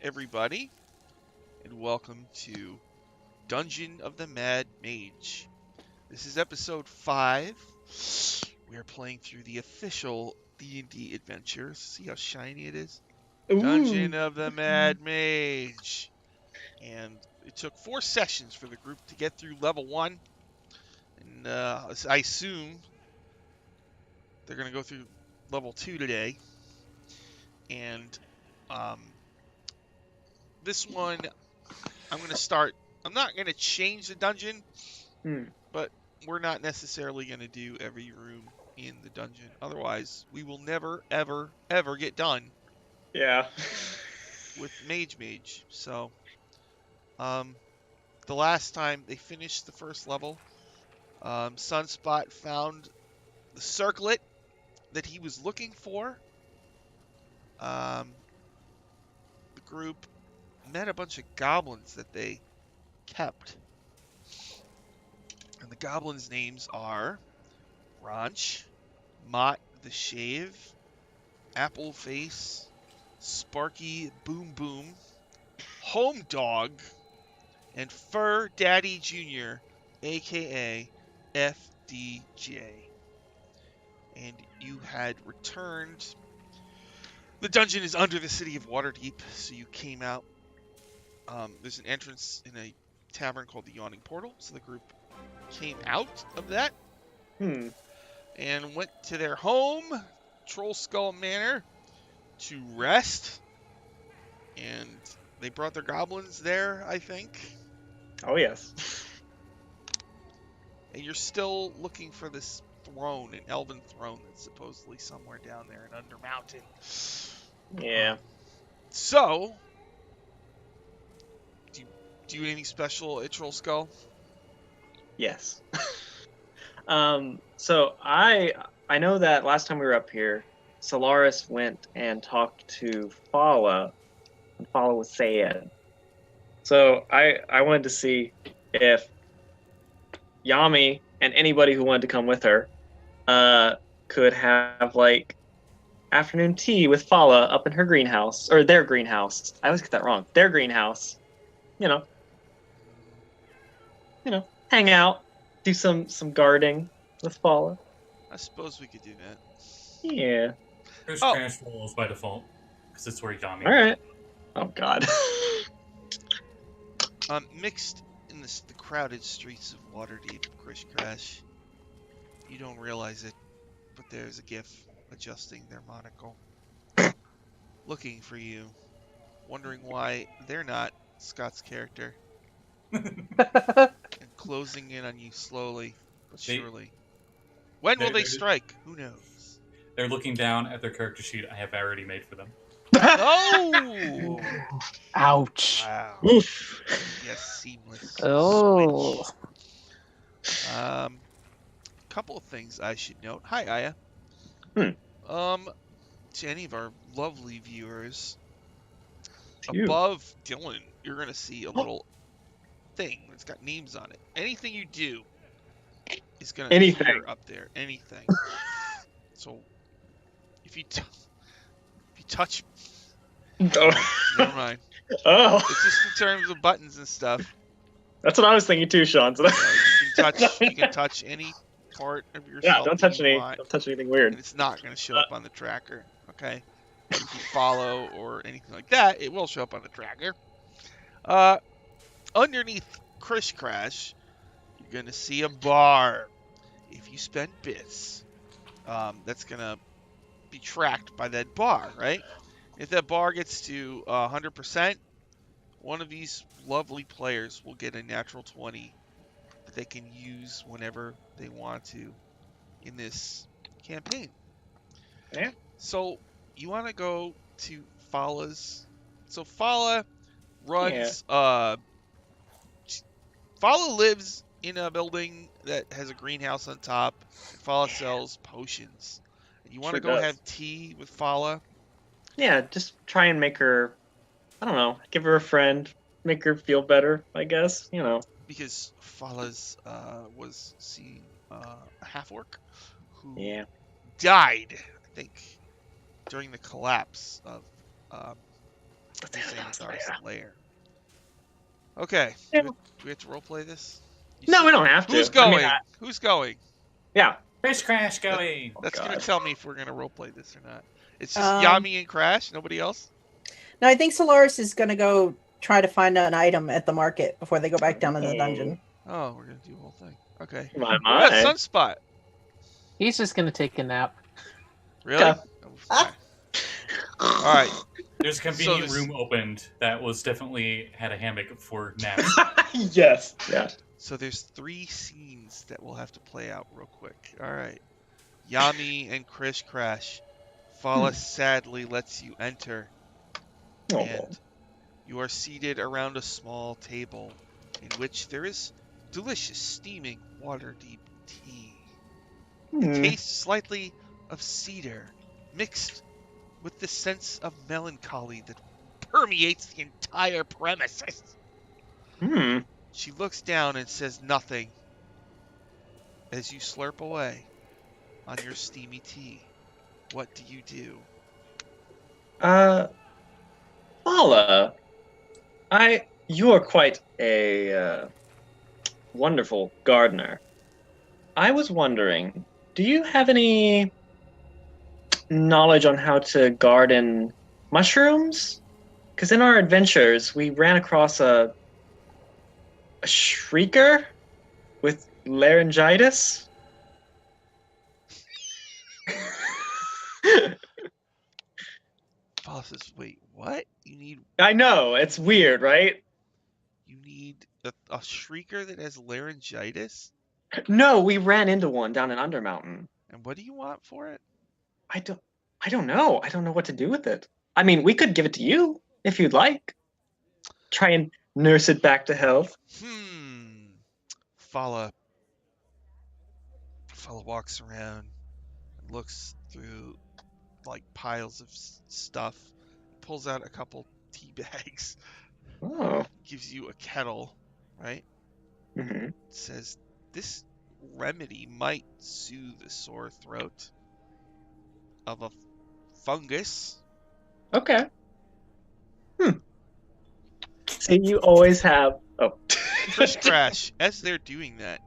everybody, and welcome to Dungeon of the Mad Mage. This is episode 5. We are playing through the official D&D adventure. See how shiny it is? Ooh. Dungeon of the Mad Mage. And it took 4 sessions for the group to get through level 1. And I assume they're going to go through level 2 today. And this one, I'm going to start. I'm not going to change the dungeon, but we're not necessarily going to do every room in the dungeon. Otherwise, we will never, ever, ever get done. Yeah. With Mage. So, the last time they finished the first level, Sunspot found the circlet that he was looking for. The group met a bunch of goblins that they kept. And the goblins' names are Ranch, Mott the Shave, Apple Face, Sparky Boom Boom, Home Dog, and Fur Daddy Jr., aka FDJ. And you had returned. The dungeon is under the city of Waterdeep, so you came out. There's an entrance in a tavern called the Yawning Portal, so the group came out of that and went to their home, Troll Skull Manor, to rest. And they brought their goblins there, I think. Oh, yes. And you're still looking for this throne, an elven throne that's supposedly somewhere down there in Undermountain. Yeah. So, do anything special at Troll Skull? Yes. So I know that last time we were up here, Solaris went and talked to Fala, and Fala was sad. So I wanted to see if Yami and anybody who wanted to come with her could have like afternoon tea with Fala up in her greenhouse, or their greenhouse. I always get that wrong. Their greenhouse. You know, hang out, do some gardening with Fala. I suppose we could do that. Yeah. There's Crash Rolls by default, because it's where Yami is. Alright. Oh, God. Mixed in the crowded streets of Waterdeep, Crash, you don't realize it, but there's a GIF adjusting their monocle, looking for you, wondering why they're not Scott's character, and closing in on you slowly but surely. When will they strike? Who knows? They're looking down at their character sheet I have already made for them. Oh! Ouch. Wow. Oof. Yes, seamless. Oh. Switch. Couple of things I should note. Hi, Aya. To any of our lovely viewers, above Dylan, you're going to see a little thing that's got names on it. Anything you do is going to appear up there. Anything. So, if you touch... Oh. Never mind. Oh. It's just in terms of buttons and stuff. That's what I was thinking too, Sean. So you can touch any part of yourself. Yeah, don't touch anything weird. And it's not going to show up on the tracker, okay? But if you follow or anything like that, it will show up on the tracker. Underneath Crash, you're going to see a bar. If you spend bits, that's going to be tracked by that bar, right? If that bar gets to 100%, one of these lovely players will get a natural 20 that they can use whenever they want to in this campaign. Yeah. So you want to go to Fala's. So Fala runs. Fala lives in a building that has a greenhouse on top. And Fala sells potions. And you want to go have tea with Fala? Yeah, just try and make her, I don't know, give her a friend, make her feel better, I guess, Because Fala's was seeing a half-orc who died, I think, during the collapse of Colossar's lair. Okay. Yeah. Do we have to roleplay this? No, we don't have to. Who's going? Who's going? Yeah. Crash Crash going. Oh, That's God. gonna tell me if we're gonna roleplay this or not. It's just Um, Yami and Crash. Nobody else. No, I think Solaris is gonna go try to find an item at the market before they go back down in the dungeon. Oh, we're gonna do the whole thing. Okay. My, What about my. Sunspot? He's just gonna take a nap. Really? Yeah. Oh, okay. All right. There's a convenient this- room opened that was definitely had a hammock for naps. Yes. Yeah. So there's 3 scenes that we'll have to play out real quick. All right. Yami and Krish Crash. Fala sadly lets you enter, Oh. and you are seated around a small table in which there is delicious steaming water-deep tea. Hmm. Tastes slightly of cedar mixed with the sense of melancholy that permeates the entire premises. Hmm. She looks down and says nothing as you slurp away on your steamy tea. What do you do? Fala, you are quite a wonderful gardener. I was wondering, do you have any knowledge on how to garden mushrooms? Because in our adventures, we ran across a shrieker with laryngitis. Fala says, wait, what? You need I know, it's weird, right? a shrieker that has laryngitis? No, we ran into one down in Undermountain. And what do you want for it? I don't know. I don't know what to do with it. I mean, we could give it to you if you'd like. Try and nurse it back to health. Fala walks around and looks through like piles of stuff, pulls out a couple tea bags, Oh. gives you a kettle, right? Hmm. Says this remedy might soothe a sore throat of a fungus. Okay. See, you always have. Oh. First Crash, as they're doing that,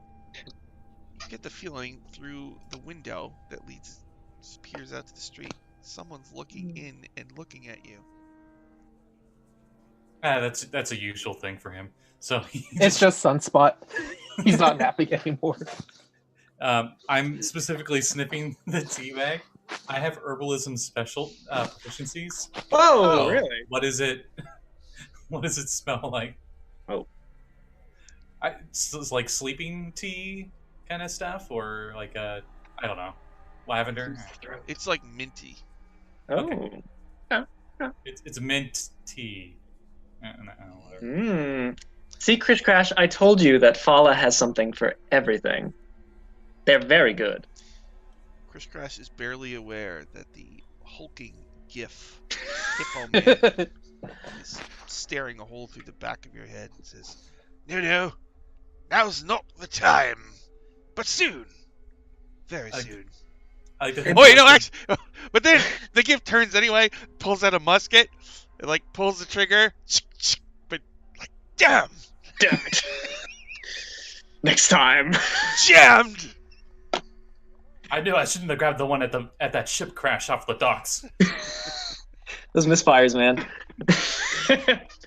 you get the feeling through the window that peers out to the street. Someone's looking in and looking at you. That's a usual thing for him. So It's just Sunspot. He's not napping anymore. I'm specifically sniffing the tea bag. I have herbalism special proficiencies. Oh, Oh, really? What is it? What does it smell like? Oh. It's like sleeping tea kind of stuff, or like I don't know, lavender. It's like minty. Oh. Okay. It's mint tea. Whatever. See, Krish Crash, I told you that Fala has something for everything. They're very good. Chris Crash is barely aware that the hulking GIF hippo man is staring a hole through the back of your head and says, No, now's not the time, but soon, very soon. I like Oh, wait, no, actually, but then the GIF turns anyway, pulls out a musket, and like pulls the trigger, but like, damn, Damn it. Next time. jammed. I knew I shouldn't have grabbed the one at that ship crash off the docks. Those misfires, man.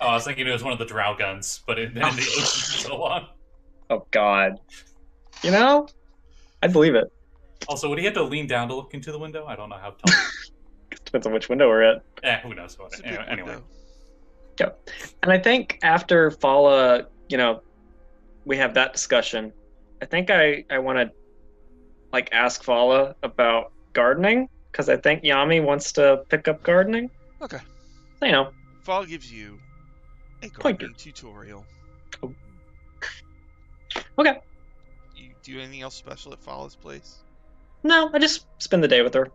Oh, I was thinking it was one of the drow guns, but it been in the ocean for so long. Oh, God. You know, I believe it. Also, would he have to lean down to look into the window? I don't know how tall. Depends on which window we're at. Who knows? It's a big Anyway. window. Yep. And I think after Fala, we have that discussion, I think I want to ask Fala about gardening, because I think Yami wants to pick up gardening. Okay. So, Fall gives you a Pointer. gardening tutorial. Oh. Okay. You do anything else special at Fall's place? No, I just spend the day with her.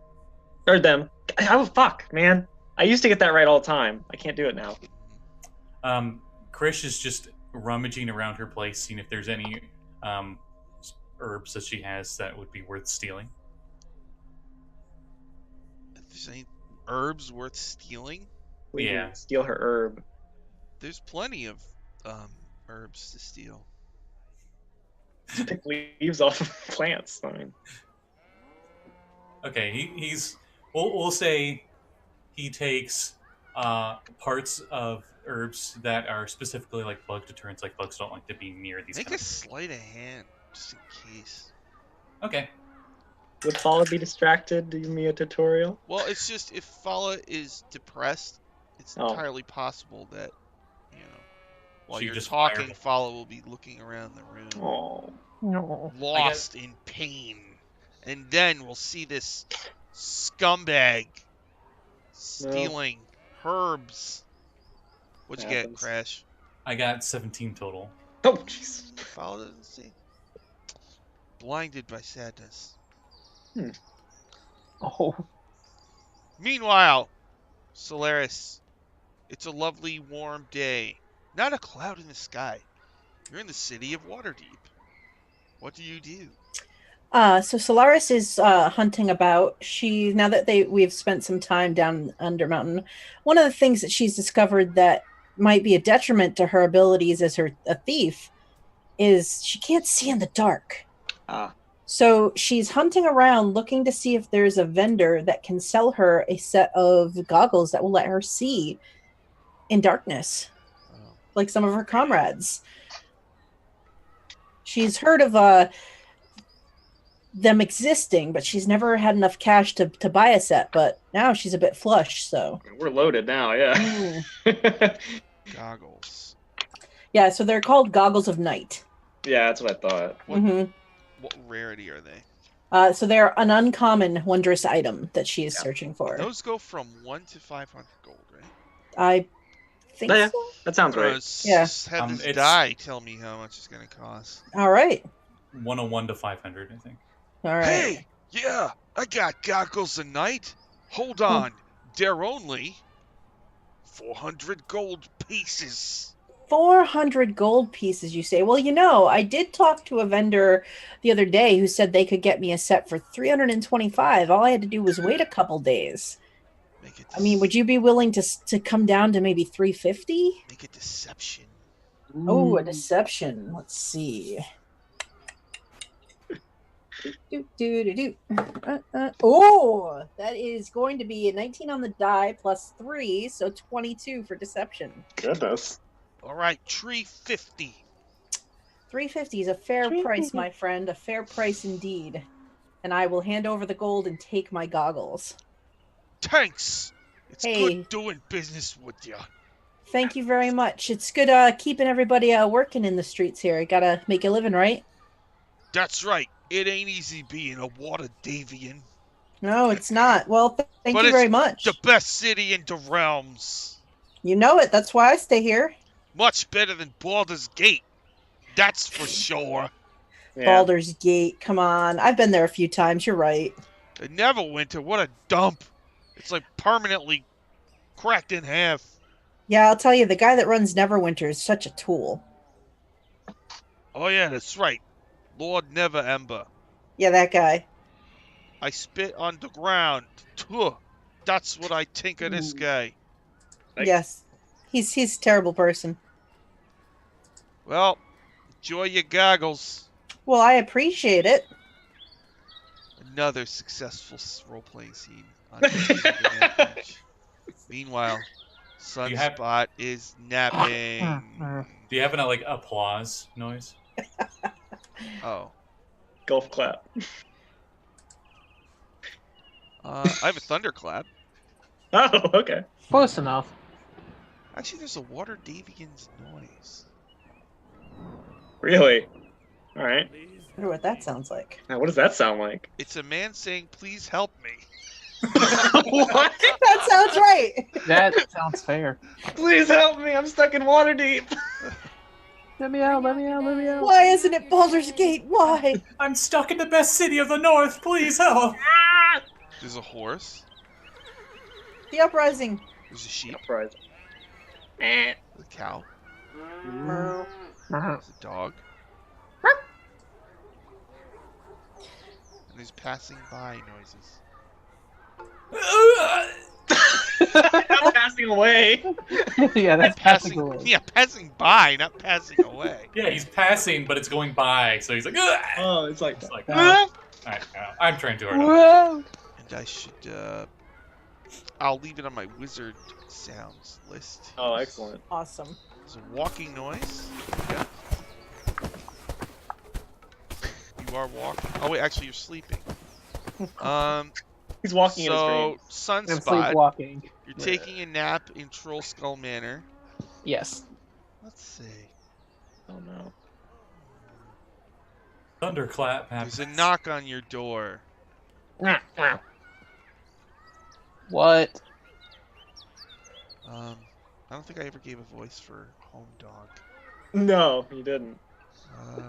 Or them. Oh, fuck, man. I used to get that right all the time. I can't do it now. Krish is just rummaging around her place, seeing if there's any herbs that she has that would be worth stealing. If there's any herbs worth stealing? We Yeah. steal her herb. There's plenty of herbs to steal. Pick leaves off of plants. I mean, Okay, he's. We'll say he takes parts of herbs that are specifically like bug deterrents. Like bugs don't like to be near these. Make kind a of... sleight of hand, just in case. Okay. would Fala be distracted? Do give me a tutorial? Well, it's just if Fala is depressed, it's Oh. entirely possible that, while She you're just talking, fired. Fala will be looking around the room, Oh. No. lost in pain. And then we'll see this scumbag stealing herbs. What'd you get, Happens. Crash? I got 17 total. Oh, jeez. Fala doesn't see. Blinded by sadness. Oh. Meanwhile, Solaris, it's a lovely warm day. Not a cloud in the sky. You're in the city of Waterdeep. What do you do? So Solaris is hunting about. Now that we've spent some time down under mountain, one of the things that she's discovered that might be a detriment to her abilities as a thief is she can't see in the dark. Ah. So she's hunting around looking to see if there's a vendor that can sell her a set of goggles that will let her see in darkness, Oh. like some of her comrades. She's heard of them existing, but she's never had enough cash to buy a set. But now she's a bit flush, so We're loaded now, yeah. Goggles. yeah. So they're called goggles of night. Yeah, that's what I thought. What rarity are they? So they're an uncommon, wondrous item that she is searching for. Those go from 1 to 500 gold, right? I think Yeah, so. that sounds right. Yeah. Have this it's- die tell me how much it's going to cost. All right. 101 to 500, I think. All right. Hey, yeah, I got goggles a night. Hold on, they're only 400 gold pieces. 400 gold pieces, you say? Well, I did talk to a vendor the other day who said they could get me a set for 325. All I had to do was wait a couple days. Make it. I mean, would you be willing to come down to maybe 350? Make a deception? Oh, a deception. Let's see. Oh, that is going to be a 19 on the die plus 3, so 22 for deception. Goodness. All right, 350. 350 is a fair price, my friend. A fair price indeed. And I will hand over the gold and take my goggles. Thanks. It's Hey. good doing business with you. Thank you very much. It's good keeping everybody working in the streets here. Gotta make a living, right? That's right. It ain't easy being a water Davian. No, it's not. Well, thank But you it's very much. The best city in the realms. You know it. That's why I stay here. Much better than Baldur's Gate. That's for sure. Yeah. Baldur's Gate. Come on. I've been there a few times. You're right. The Neverwinter, what a dump. It's like permanently cracked in half. Yeah, I'll tell you, the guy that runs Neverwinter is such a tool. Oh yeah, that's right. Lord Never Ember. Yeah, that guy. I spit on the ground. Tuh. That's what I think of this guy. Like- Yes. He's a terrible person. Well, enjoy your goggles. Well, I appreciate it. Another successful role-playing scene on the bench. Meanwhile, Sunspot is napping. Do you have an applause noise? Oh. Golf clap. I have a thunderclap. Oh, okay. Close enough. Actually, there's a Water Davian's noise. Really? All right. I wonder what that sounds like. Now, what does that sound like? It's a man saying, "Please help me." What? That sounds right. That sounds fair. Please help me! I'm stuck in water deep. Let me out, let me out, let me out. Why isn't it Baldur's Gate? Why? I'm stuck in the best city of the north. Please help. There's a horse. The Uprising. There's a sheep. Surprise. There's a cow. Merle. There's a dog. And there's passing by noises. Passing passing away. Yeah, that's passing Passing, away. yeah, passing by, not passing away. Yeah, he's passing, but it's going by, so he's like, ugh! Oh, it's like, It's like, Ah. alright, I'm trying too hard. Whoa! And I should, I'll leave it on my wizard sounds list. oh, excellent. Awesome. There's a walking noise. Yep. You are walking. Oh wait, actually you're sleeping. He's walking in his So dreams. I'm Sunspot, sleepwalking. you're taking a nap in Troll Skull Manor. Yes. Let's see. Oh no. Thunderclap happens. There's a knock on your door. What? I don't think I ever gave a voice for Home Dog. No, you didn't. Uh,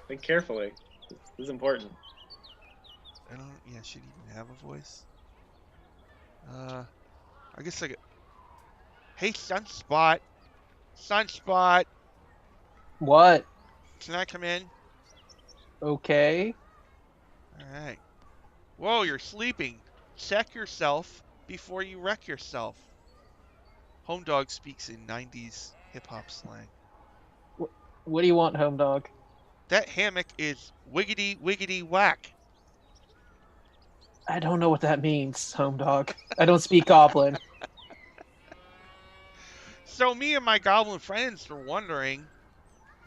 Think carefully. This is important. I don't. Yeah, should even have a voice. I guess I could. Hey, Sunspot. Sunspot, What? can I come in? Okay. All right. Whoa, you're sleeping. Check yourself before you wreck yourself. Home Dog speaks in 90s hip hop slang. What do you want, home dog? That hammock is wiggity wiggity whack. I don't know what that means, home dog. I don't speak goblin. So me and my goblin friends were wondering,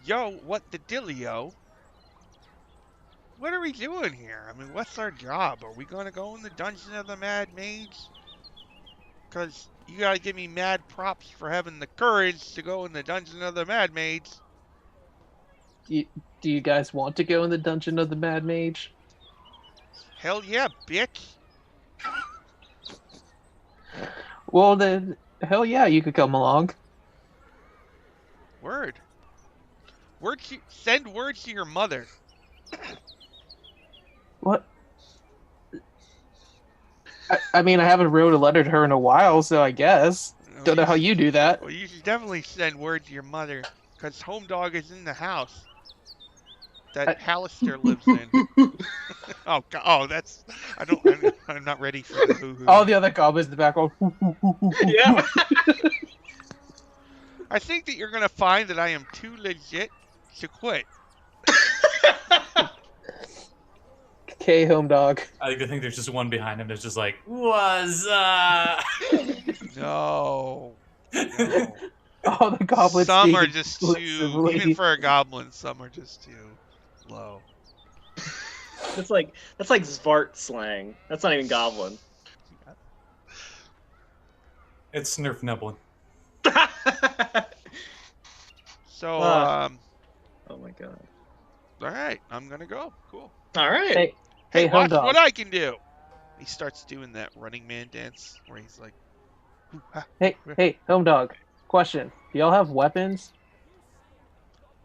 yo, what the dealio? What are we doing here? I mean, what's our job? Are we going to go in the Dungeon of the Mad Mage? Because you got to give me mad props for having the courage to go in the Dungeon of the Mad Mage. Do you guys want to go in the dungeon of the Mad Mage? Hell yeah, bitch. Well then, hell yeah, you could come along. Word. Send word to your mother. What? I mean, I haven't wrote a letter to her in a while, so I guess. Don't know how you do that. Well, you should definitely send word to your mother, because Home Dog is in the house that Hallister lives in. Oh, God. Oh, that's... I'm not ready for the hoo-hoo. All the other goblins in the background. Yeah. I think that you're going to find that I am too legit to quit. Okay, home dog. I think there's just one behind him that's just like, what's up? No. No. All the goblins. Some speak are just too... exclusively. Even for a goblin, some are just too low. That's like Zvart slang. That's not even goblin. It's Nerf Neblin. So, Oh my god. all right, I'm gonna go. Cool. All right. Hey, hey, home watch dog. what I can do. He starts doing that Running Man dance where he's like, "Hoo, ha." Hey, home dog. Question: do y'all have weapons?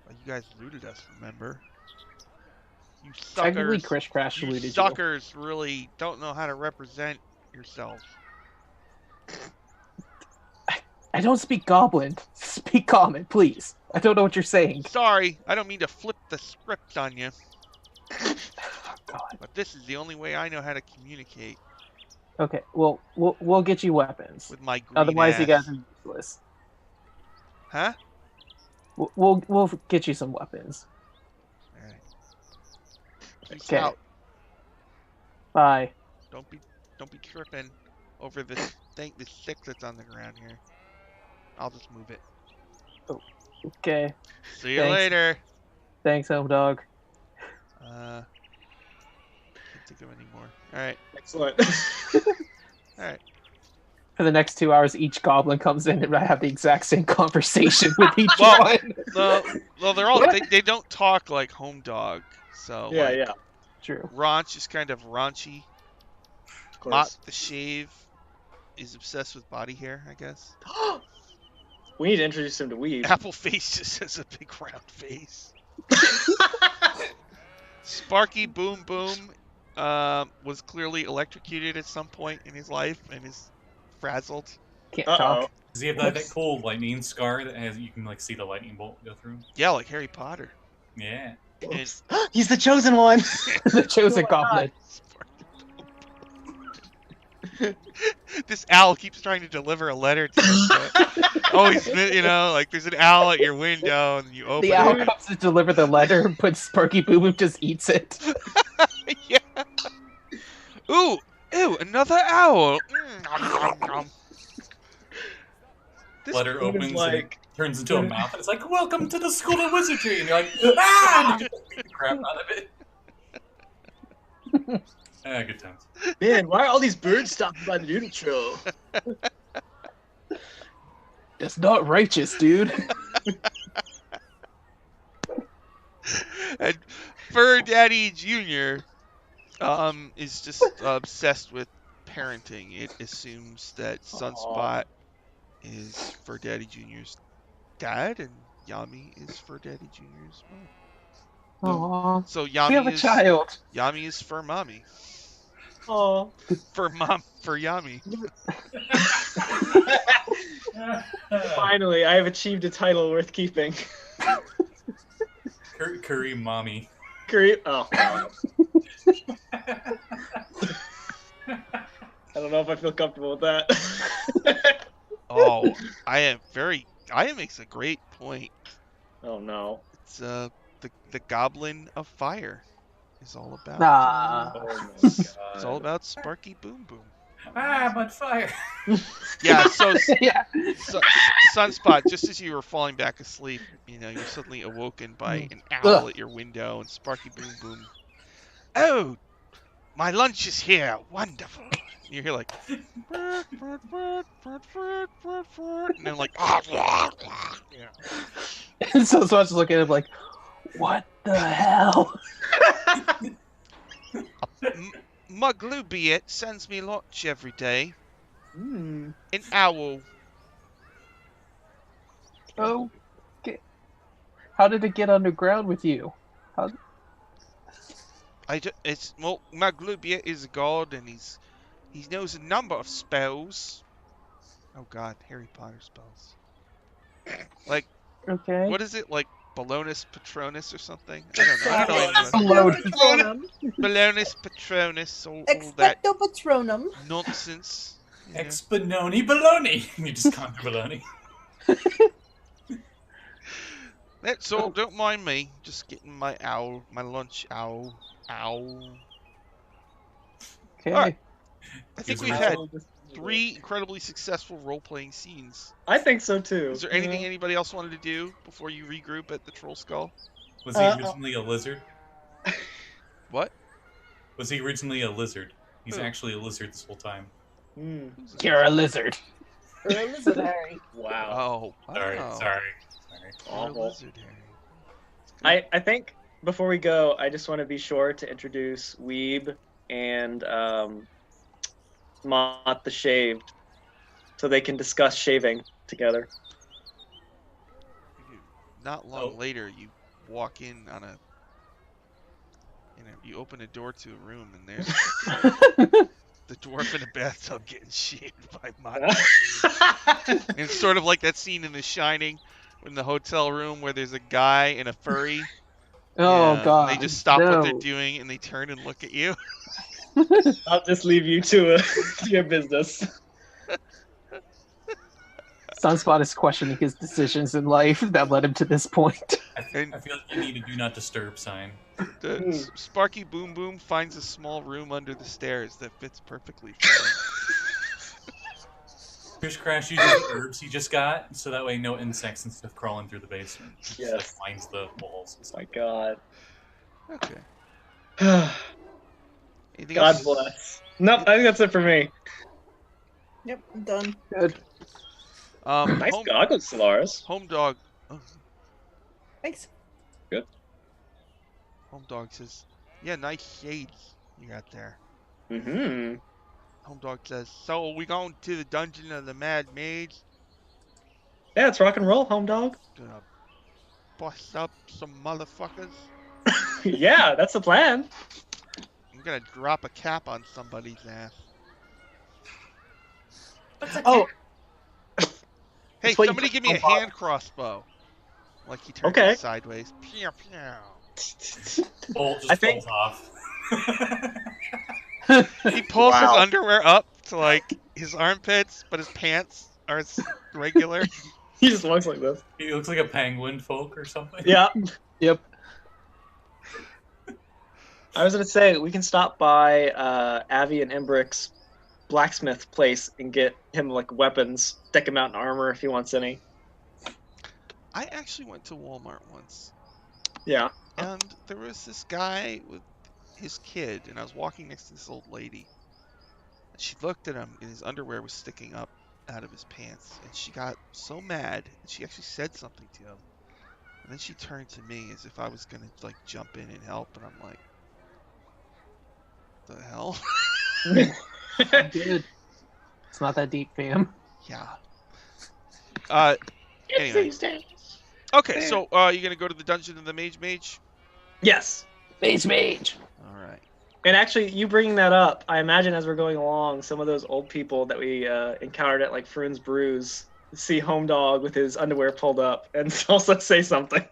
Well, you guys looted us, remember? You Technically, suckers. Chris Crash You looted you. suckers really don't know how to represent yourselves. I don't speak goblin. Speak common, please. I don't know what you're saying. Sorry, I don't mean to flip the script on you, God. but this is the only way I know how to communicate Okay, well, we'll get you weapons. with my green Otherwise, ass. you guys are useless. Huh? We'll get you some weapons. All right. Peace Okay. out. Bye. Don't be tripping over this stick that's on the ground here. I'll just move it. Okay. See you Thanks. later. Thanks, home dog. Can't think of any more. All right. Excellent. All right. For the next 2 hours, each goblin comes in and I have the exact same conversation with each Well, one. Well, they're all they don't talk like Home Dog. So yeah, like, yeah. True. Raunch is kind of raunchy. Of Mott course. the Shave is obsessed with body hair, I guess. We need to introduce him to weed. Apple Face just has a big round face. Sparky Boom Boom was clearly electrocuted at some point in his life and is frazzled. Can't Uh-oh. talk. Does he have that cool lightning scar that has you can like see the lightning bolt go through him? Yeah, like Harry Potter. Yeah. Oops. He's the chosen one. The chosen Oh my goblin. Sparky Boom Boom. This owl keeps trying to deliver a letter to us. Always, like there's an owl at your window, and you open The owl it. comes to deliver the letter, but Sparky Boo Boo just eats it. Yeah. Ooh, another owl. Mm. This Letter opens and it like- turns into a mouth. And it's like, welcome to the School of Wizardry. And you're like, ah! And you just beat the crap out of it. Good times. Man, why are all these birds stopping by the noodle troll? It's not righteous, dude. And Fur Daddy Jr. is just obsessed with parenting. It assumes that Sunspot is Fur Daddy Jr.'s dad, and Yami is Fur Daddy Jr.'s mom. Aww. So We have Yami a is child. Yami is Fur Mommy. Oh. For Yami. Finally, I have achieved a title worth keeping. Curry Mommy. Great. Oh. I don't know if I feel comfortable with that. Oh, Aya makes a great point. Oh no. It's the Goblin of Fire is all about. Nah. Oh my It's god. all about Sparky Boom Boom. Ah, but fire. Yeah, so Yeah. Sunspot, just as you were falling back asleep, you're suddenly awoken by an owl at your window, and Sparky Boom Boom. Oh, my lunch is here. Wonderful. And you hear like, and then like, So Swatch is looking at him like, what the hell? Muglubiet sends me lunch every day. Hmm. An owl. Oh, okay. How did it get underground with you? Muglubiet is a god, and he knows a number of spells. Oh God, Harry Potter spells. Like, Okay. what is it, like Balonus Patronus or something? I don't know. Baloney. Balonus Patronus, all that Expecto Patronum. nonsense. Expononi baloney. You just conjure baloney. That's all. Don't mind me. Just getting my lunch owl. Okay. Alright. I think Gives we've him had a- 3 incredibly successful role-playing scenes. I think so too. Is there anything anybody else wanted to do before you regroup at the Troll Skull? Was he originally a lizard? What? Was he originally a lizard? He's Who? actually a lizard this whole time. Hmm. You're a lizard. Or Elizabeth Harry. Wow. Oh, Sorry, wow. sorry. You're a Awful. lizard, Harry. I think before we go, I just want to be sure to introduce Weeb and Mott the Shaved, so they can discuss shaving together. Not long Oh. later, you walk in on you open a door to a room, and there's the dwarf in a bathtub getting shaved by Mott. And it's sort of like that scene in The Shining, in the hotel room where there's a guy and a furry. Oh Yeah, God. and they just stop what they're no. doing and they turn and look at you. I'll just leave you to your business. Sunspot is questioning his decisions in life that led him to this point. I feel like you need a do not disturb sign. The Sparky Boom Boom finds a small room under the stairs that fits perfectly for him. Fish Crash uses the herbs he just got, so that way no insects and stuff crawling through the basement. Just, like, Yes. lines the walls. My God. Okay. Anything God else? bless. Nope, I think that's it for me. Yep, I'm done. Good. Nice Home, goggles, Solaris. home dog. Oh, Thanks. home dog says, "Yeah, nice shades you got there." Mm-hmm. Home dog says, "So are we going to the dungeon of the Mad Mage? Yeah, it's rock and roll, home dog. Gonna bust up some motherfuckers? Yeah, that's the plan. I'm gonna drop a cap on somebody's ass." Oh, Hey, That's what you somebody give me a call hand crossbow. Like he turns Okay. it sideways. Pew, pew. Bolt just I think- falls off. He pulls his Wow. underwear up to like his armpits, but his pants are regular. He just walks like this. He looks like a penguin folk or something. Yeah. Yep. I was gonna say we can stop by Avi and Embrick's blacksmith place and get him like weapons, deck him out in armor if he wants any. I actually went to Walmart once, Yeah. and there was this guy with his kid, and I was walking next to this old lady. And she looked at him, and his underwear was sticking up out of his pants, and she got so mad, and she actually said something to him. And then she turned to me as if I was gonna like jump in and help, and I'm like, the hell? Good. It's not that deep, fam. Yeah. Anyway. Okay, so you're gonna go to the dungeon of the Mage? Yes. Mage. All right. And actually, you bringing that up, I imagine as we're going along, some of those old people that we encountered at like Fruin's Brews see Home Dog with his underwear pulled up and also say something.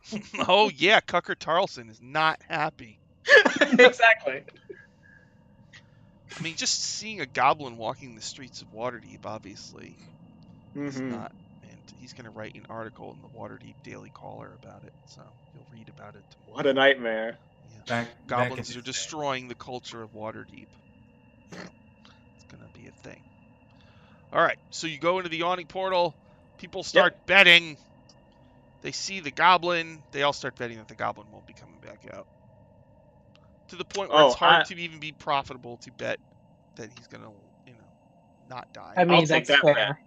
Oh yeah, Cucker Tarleson is not happy. Exactly. I mean, just seeing a goblin walking the streets of Waterdeep, obviously, is Mhm. not. And he's going to write an article in the Waterdeep Daily Caller about it, so you'll read about it tomorrow. What a nightmare. Yeah. Back Goblins in are his day. destroying the culture of Waterdeep. So it's going to be a thing. All right, so you go into the yawning portal. People start betting. They see the goblin. They all start betting that the goblin won't be coming back out. To the point where it's hard to even be profitable to bet that he's gonna, not die. I mean, I'll take that's that fair.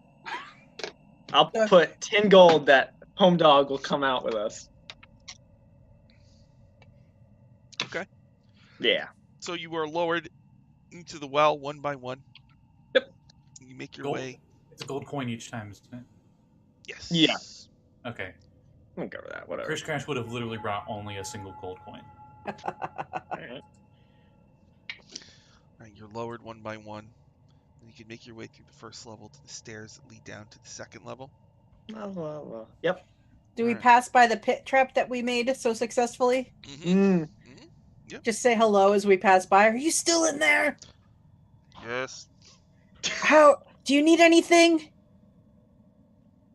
I'll put 10 gold that Home Dog will come out with us. Okay. Yeah. So you are lowered into the well one by one. Yep. You make your Gold? way. It's a gold coin each time, isn't it? Yes. Yeah. Okay. I'm gonna cover that. Whatever. Chris Crash would have literally brought only a single gold coin. Alright. All right, you're lowered one by one. And you can make your way through the first level to the stairs that lead down to the second level. Yep. Do we Alright. pass by the pit trap that we made so successfully? Mm-hmm. Mm. Just say hello as we pass by. Are you still in there? Yes. How? Do you need anything?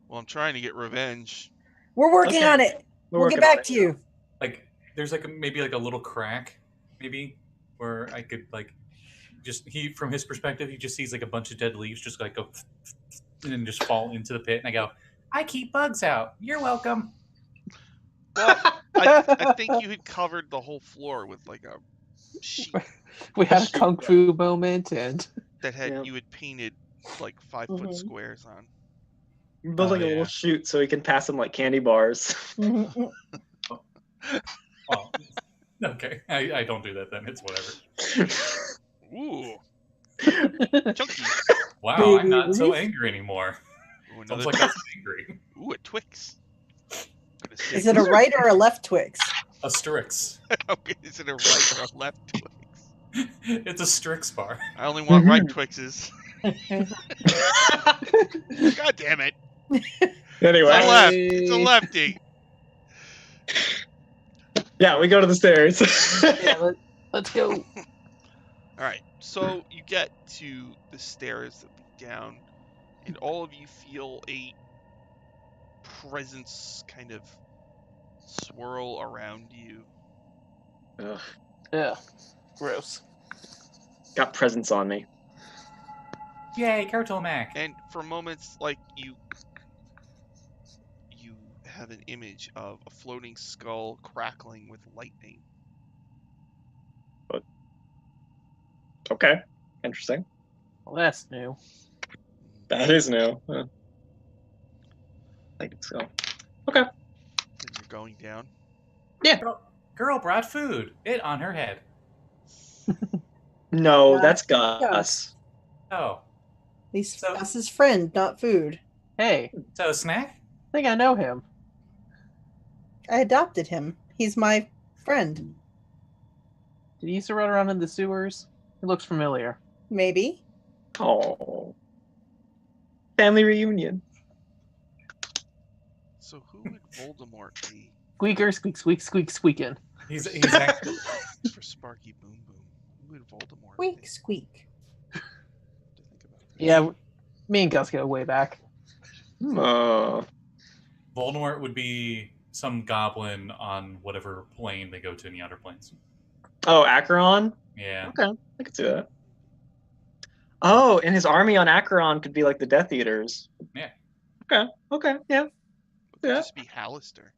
Well, I'm trying to get revenge. We're working Okay. on it. We'll get working on back it. to you. Like, there's like maybe like a little crack, maybe, where I could like just from his perspective, he just sees like a bunch of dead leaves just like go and then just fall into the pit, and I go, I keep bugs out. You're welcome. Well, I think you had covered the whole floor with like a sheet We had a kung fu moment, and that had Yeah. you had painted like 5-foot Mhm. squares on. Build like a yeah. little chute so we can pass them like candy bars. Mhm. Well, okay, I don't do that then. It's whatever. Ooh, chunky. Wow, Baby I'm not so Ruth? angry anymore. Ooh, Sounds another like I was angry. Ooh, a Twix. Is it a right or a left Twix? A Strix. Okay, is it a right or a left Twix? It's a Strix bar. I only want right Twixes. God damn it. Anyway. It's a left. It's a lefty. Yeah, we go to the stairs. yeah, let's go. All right, so you get to the stairs that lead down, and all of you feel a presence kind of swirl around you. Ugh, Yeah, gross. got presents on me. Yay, Cartomac. And for moments, like you have an image of a floating skull crackling with lightning. Okay. Interesting. Well, that's new. That is new. Huh. I think so. Okay. And you're going down. Girl brought food. It on her head. No, Yeah. that's Gus. Oh, He's So- Gus's friend, not food. Hey, so a snack? I think I know him. I adopted him. He's my friend. Did he used to run around in the sewers? He looks familiar. Maybe. Oh. Family reunion. So who would Voldemort be Squeaker, squeak, squeak, squeak, squeaking. He's actually for Sparky Boom Boom? Who would Voldemort Squeak, be? squeak. To think about Yeah, me and Gus go way back. Oh. Voldemort would be some goblin on whatever plane they go to in the Outer Planes. Oh, Acheron? Yeah. Okay, I could see that. Oh, and his army on Acheron could be like the Death Eaters. Yeah. Okay, yeah. It could Yeah. just be Hallister,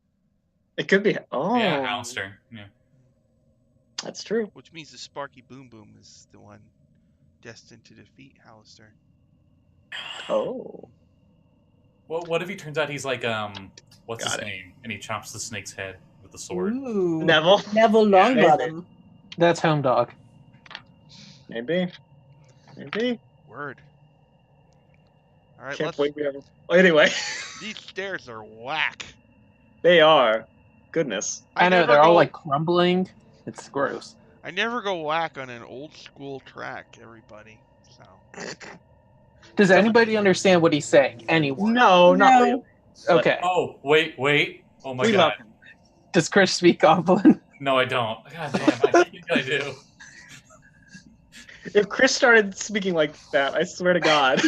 It could be. Oh, Yeah, Alistair. Yeah. that's true. which means the Sparky Boom Boom is the one destined to defeat Hallister. Oh. Well, what if he turns out he's like what's Got his it. name? And he chops the snake's head with the sword. Ooh. Neville? Neville Longbottom. That's Home Dog. Maybe. Word. All right, Can't let's. believe we have. Anyway, These stairs are whack. they are. Goodness. I know never they're all go- like crumbling. It's gross. I never go whack on an old school track, everybody. So Does anybody understand what he's saying? Anyone? No, not No. really. Okay. Oh, wait. Oh my We god. love him. Does Chris speak Goblin? No, I don't. God damn, I think I do. If Chris started speaking like that, I swear to God.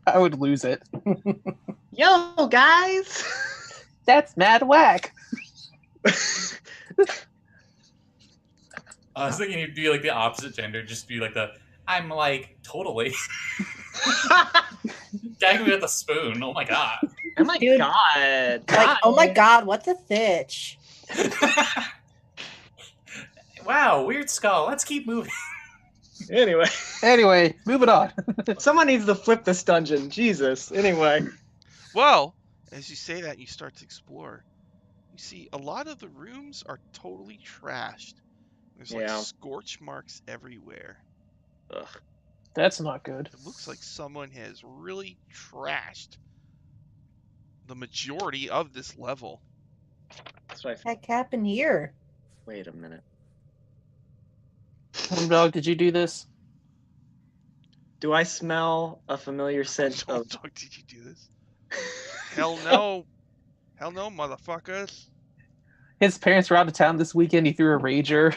I would lose it. Yo, guys. That's mad whack. I was thinking you'd be like the opposite gender, just be like I'm like, totally. Gag me with a spoon. Oh my god. Oh my Dude. God. Like, oh my god, what the fitch? Wow, weird skull. Let's keep moving. Anyway, Anyway, moving on. someone needs to flip this dungeon. Jesus. Anyway. well, as you say that, and you start to explore. You see, a lot of the rooms are totally trashed. There's like Yeah. scorch marks everywhere. Ugh. That's not good. It looks like someone has really trashed the majority of this level. That's what I Heck happened here? Wait a minute. Home Dog, did you do this? Do I smell a familiar scent Oh, of dog, did you do this? Hell no. Hell no, motherfuckers. His parents were out of town this weekend. He threw a rager.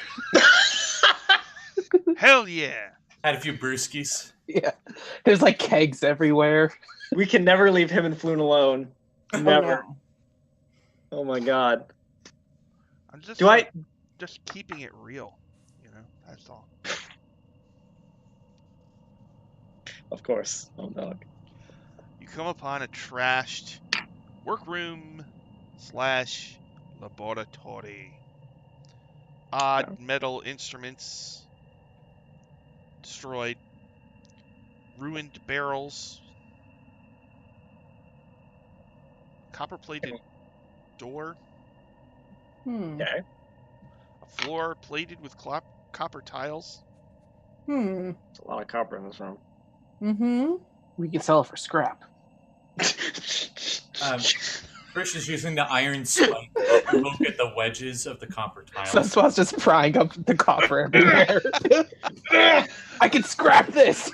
Hell yeah. Had a few brewskis. Yeah. There's like kegs everywhere. We can never leave him and Floon alone. Oh, Never. no. Oh my god. I'm just Do like, just keeping it real. You know, that's all. Of course. Oh dog. You come upon a trashed workroom / laboratory. Odd metal instruments destroyed. Ruined barrels. Copper-plated door. Okay. A floor plated with copper tiles. Hmm. There's a lot of copper in this room. Mm-hmm. We could sell it for scrap. Chris is using the iron spike to look at the wedges of the copper tiles. Sunswat's just prying up the copper everywhere. I can scrap this.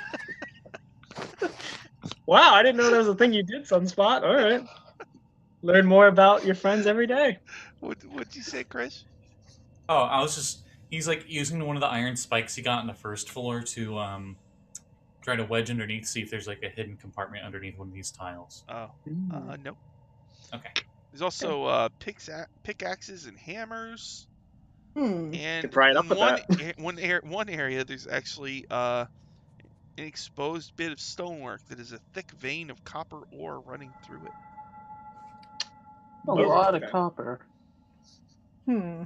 Wow, I didn't know that was a thing you did, Sunspot. All right. Learn more about your friends every day. What'd you say, Chris? Oh, I was just... He's like using one of the iron spikes he got on the first floor to try to wedge underneath, see if there's like a hidden compartment underneath one of these tiles. Oh, no. Okay. There's also pickaxes and hammers. Hmm. And Could pry it up in with one area, there's actually an exposed bit of stonework that is a thick vein of copper ore running through it. A Oh, lot okay. of copper. Hmm.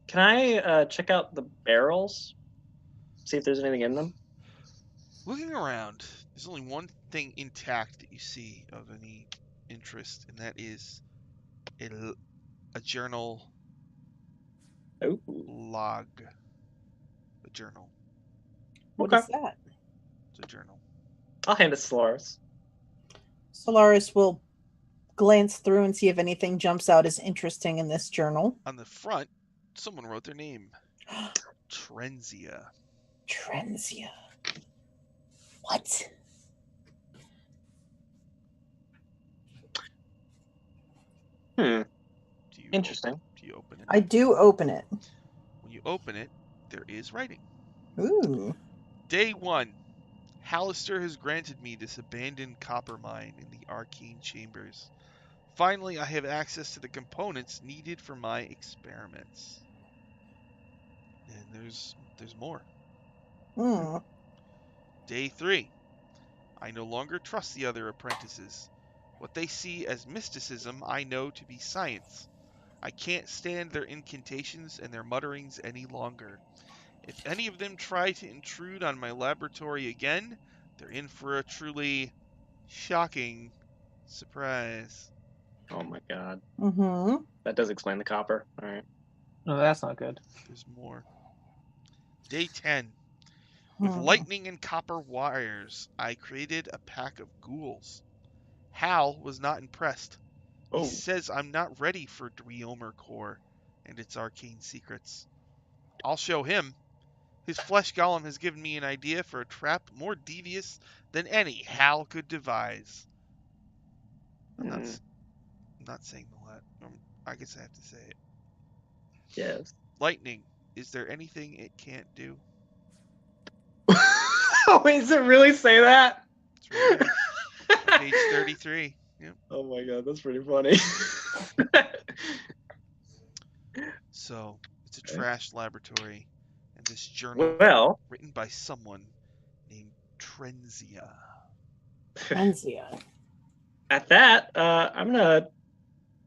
Can I check out the barrels? See if there's anything in them? Looking around, there's only one thing intact that you see of any interest, and that is a journal Oh. log. A journal. What Okay. is that? It's a journal. I'll hand it to Solaris. Solaris will glance through and see if anything jumps out as interesting in this journal. On the front, someone wrote their name. Trenzia. Trenzia. What? Hmm. Do you Interesting. Do you open it? I do open it. When you open it, there is writing. Ooh. Day 1. Hallister has granted me this abandoned copper mine in the arcane chambers. Finally, I have access to the components needed for my experiments. And there's more. Hmm. Day 3. I no longer trust the other apprentices. What they see as mysticism, I know to be science. I can't stand their incantations and their mutterings any longer. If any of them try to intrude on my laboratory again, they're in for a truly shocking surprise. Oh my god. Mm-hmm. That does explain the copper. All right. No, that's not good. There's more. Day 10. With lightning and copper wires, I created a pack of ghouls. Hal was not impressed. He Oh. says I'm not ready for Driomer Core and its arcane secrets. I'll show him. His flesh golem has given me an idea for a trap more devious than any Hal could devise. I'm not saying the lot. I guess I have to say it. Yes. Lightning. Is there anything it can't do? Oh, does it really say that? It's right here. Page 33. Yep. Oh my god, that's pretty funny. So, it's a trash laboratory. And this journal, Well, written by someone named Trenzia. Trenzia. at that, I'm gonna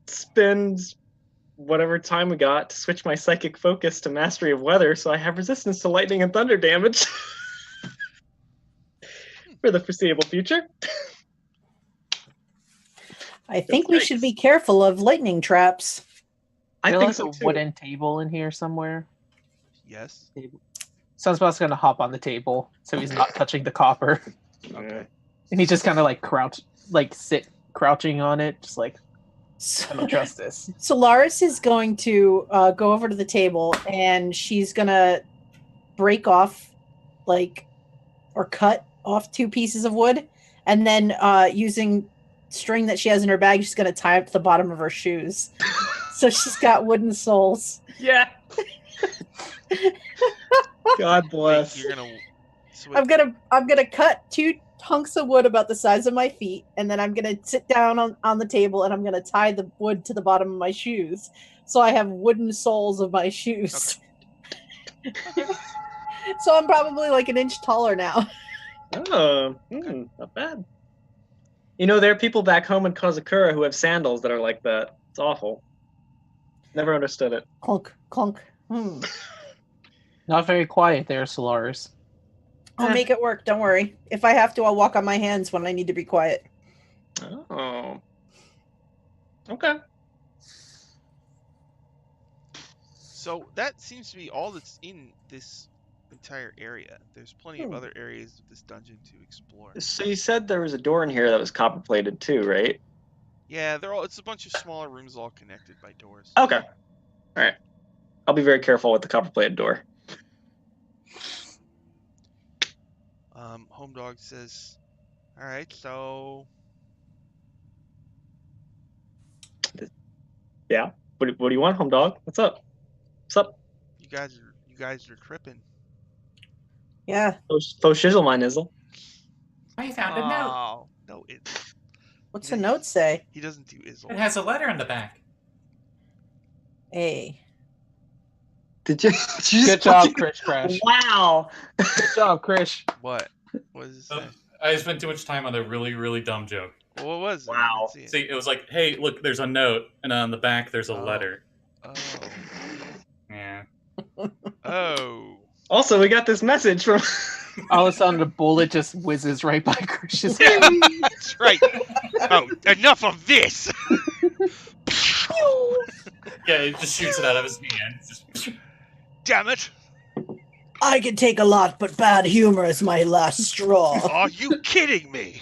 spend whatever time we got to switch my psychic focus to mastery of weather, so I have resistance to lightning and thunder damage for the foreseeable future. I think we should be careful of lightning traps. I There think like so a too. wooden table in here somewhere. Yes? Sunspot's gonna hop on the table so he's not touching the copper, Okay. and he just kind of like crouching on it, just like I don't trust this. Solaris is going to go over to the table and she's gonna break off, or cut off 2 pieces of wood, and then using string that she has in her bag, she's gonna tie it to the bottom of her shoes. So she's got wooden soles. Yeah. God bless. You're gonna. So I'm gonna cut 2 hunks of wood about the size of my feet, and then I'm gonna sit down on the table and I'm gonna tie the wood to the bottom of my shoes, so I have wooden soles of my shoes. Okay. So I'm probably like an inch taller now. Oh, not bad. You know, there are people back home in Kazakura who have sandals that are like that. It's awful. Never understood it. Clunk, clunk. Not very quiet there, Solaris. I'll make it work. Don't worry. If I have to, I'll walk on my hands when I need to be quiet. Oh. Okay. So that seems to be all that's in this entire area. There's plenty of other areas of this dungeon to explore. So you said there was a door in here that was copper plated too, right? Yeah, it's a bunch of smaller rooms all connected by doors. Okay. All right. I'll be very careful with the copper plated door. Home Dog says, all right, so Yeah. What do you want, home dog? What's up? What's up? you guys are tripping. Yeah. Faux shizzle my nizzle. I found a note. Oh, no, it. What's the note say? He doesn't do Izzle. It has a letter on the back. A. Did you Good job, Krish Crash. Wow. Good job, Krish. What? What does it say? I spent too much time on a really, really dumb joke. What was it? I Wow. didn't see it. See, it was like, hey, look, there's a note, and on the back there's a Oh. letter. Oh. Yeah. Oh. Also, we got this message from All of a sudden, a bullet just whizzes right by Krish's head. That's right. Oh, enough of this. Yeah, it just shoots it out of his hand. It's just... Damn it. I can take a lot, but bad humor is my last straw. Are you kidding me?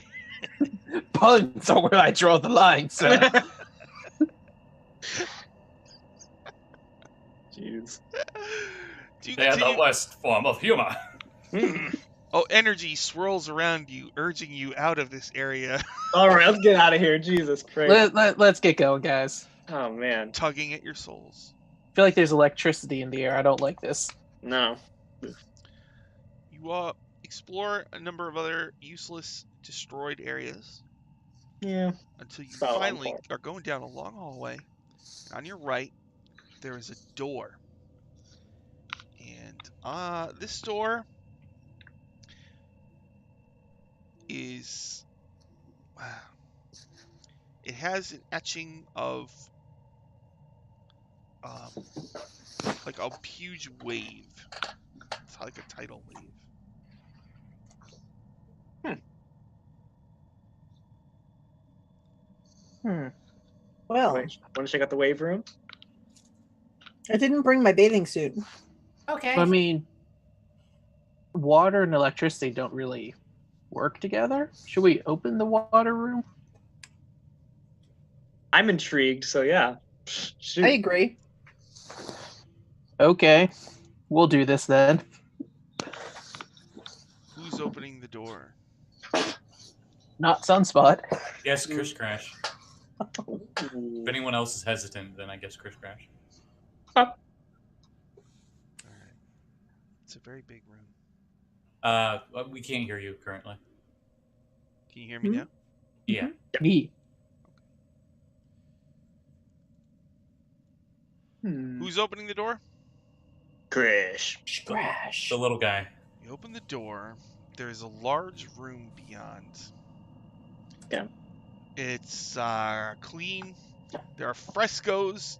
Puns are where I draw the line, sir. Jeez. Do you They are the continue- worst form of humor. Oh, energy swirls around you, urging you out of this area, All right, let's get out of here. Jesus Christ. Let's get going, guys. Oh man. tugging at your souls. I feel like there's electricity in the air. I don't like this. No. You explore a number of other useless, destroyed areas Yeah. until you Not what I'm finally for. are going down a long hallway. And on your right, there is a door. And this door is... It has an etching of like a huge wave. It's like a tidal wave. Well, Wait, want to check out the wave room? I didn't bring my bathing suit. Okay. I mean, water and electricity don't really work together. Should we open the water room? I'm intrigued, so yeah. Shoot. I agree. Okay, we'll do this then. Who's opening the door? Not Sunspot. Yes, Chris Crash. Ooh. If anyone else is hesitant, then I guess Chris Crash. All right. It's a very big room. We can't hear you currently. Can you hear me now? Yeah. Me. Who's opening the door? Krish. Crash. The little guy. You open the door. There is a large room beyond. Yeah. It's clean. There are frescoes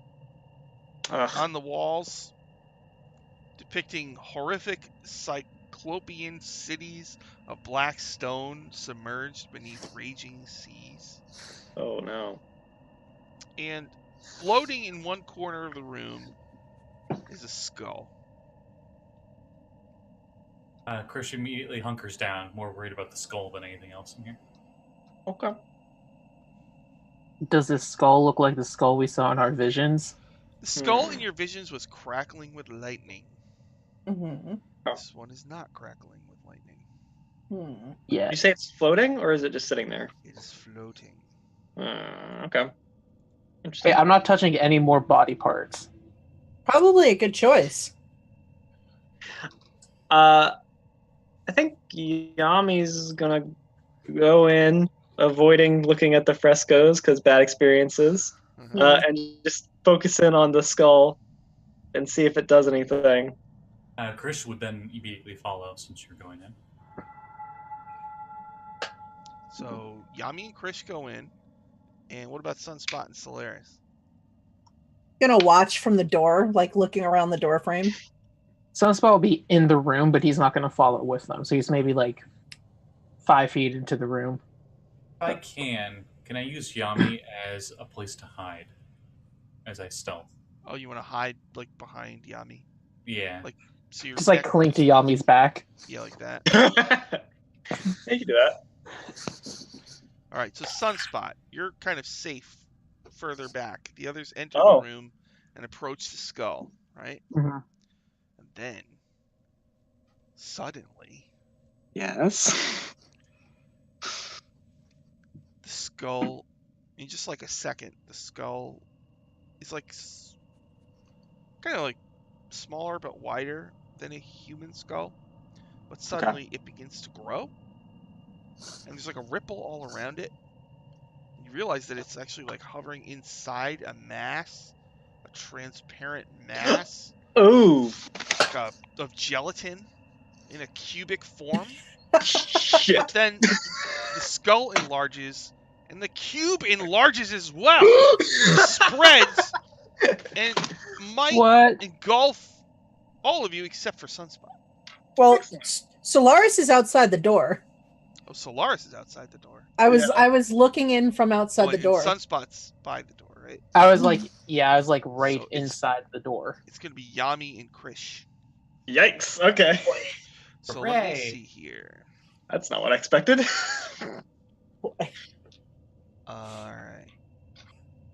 Ugh. on the walls depicting horrific cyclopean cities of black stone submerged beneath raging seas. Oh no. And floating in one corner of the room is a skull. Chris immediately hunkers down, more worried about the skull than anything else in here. Okay. Does this skull look like the skull we saw in our visions? The skull in your visions was crackling with lightning. Mm-hmm. This one is not crackling with lightning. Yeah. You say it's floating, or is it just sitting there? It is floating. Okay. Interesting. Hey, I'm not touching any more body parts. Probably a good choice. I think Yami's gonna go in, avoiding looking at the frescoes because bad experiences, and just focus in on the skull and see if it does anything. Chris would then immediately follow since you're going in. So Yami and Krish go in. And what about Sunspot and Solaris? Gonna watch from the door, like looking around the door frame. Sunspot will be in the room, but he's not going to follow with them. So he's maybe like 5 feet into the room. If I can I use Yami as a place to hide as I stealth? Oh, you want to hide like behind Yami? Yeah. Like Syrinscape? Just like cling to Yami's back. Yeah, like that. You can do that. All right, so Sunspot, you're kind of safe further back. The others enter Oh. the room and approach the skull, right? Mm-hmm. And then, suddenly, Yes. the skull, in just like a second, the skull is like kind of like smaller but wider than a human skull. But suddenly it begins to grow. And there's like a ripple all around it. You realize that it's actually like hovering inside a mass, a transparent mass Ooh. like of gelatin in a cubic form. Shit. But then the skull enlarges and the cube enlarges as well. Spreads and might What? engulf all of you except for Sunspot. Well, Solaris is outside the door. Oh, Solaris is outside the door. I was looking in from outside the and door. Sunspot's by the door, right? I was like right So it's- inside the door. It's going to be Yami and Krish. Yikes. Okay. So let me Hooray. see here. That's not what I expected. Alright.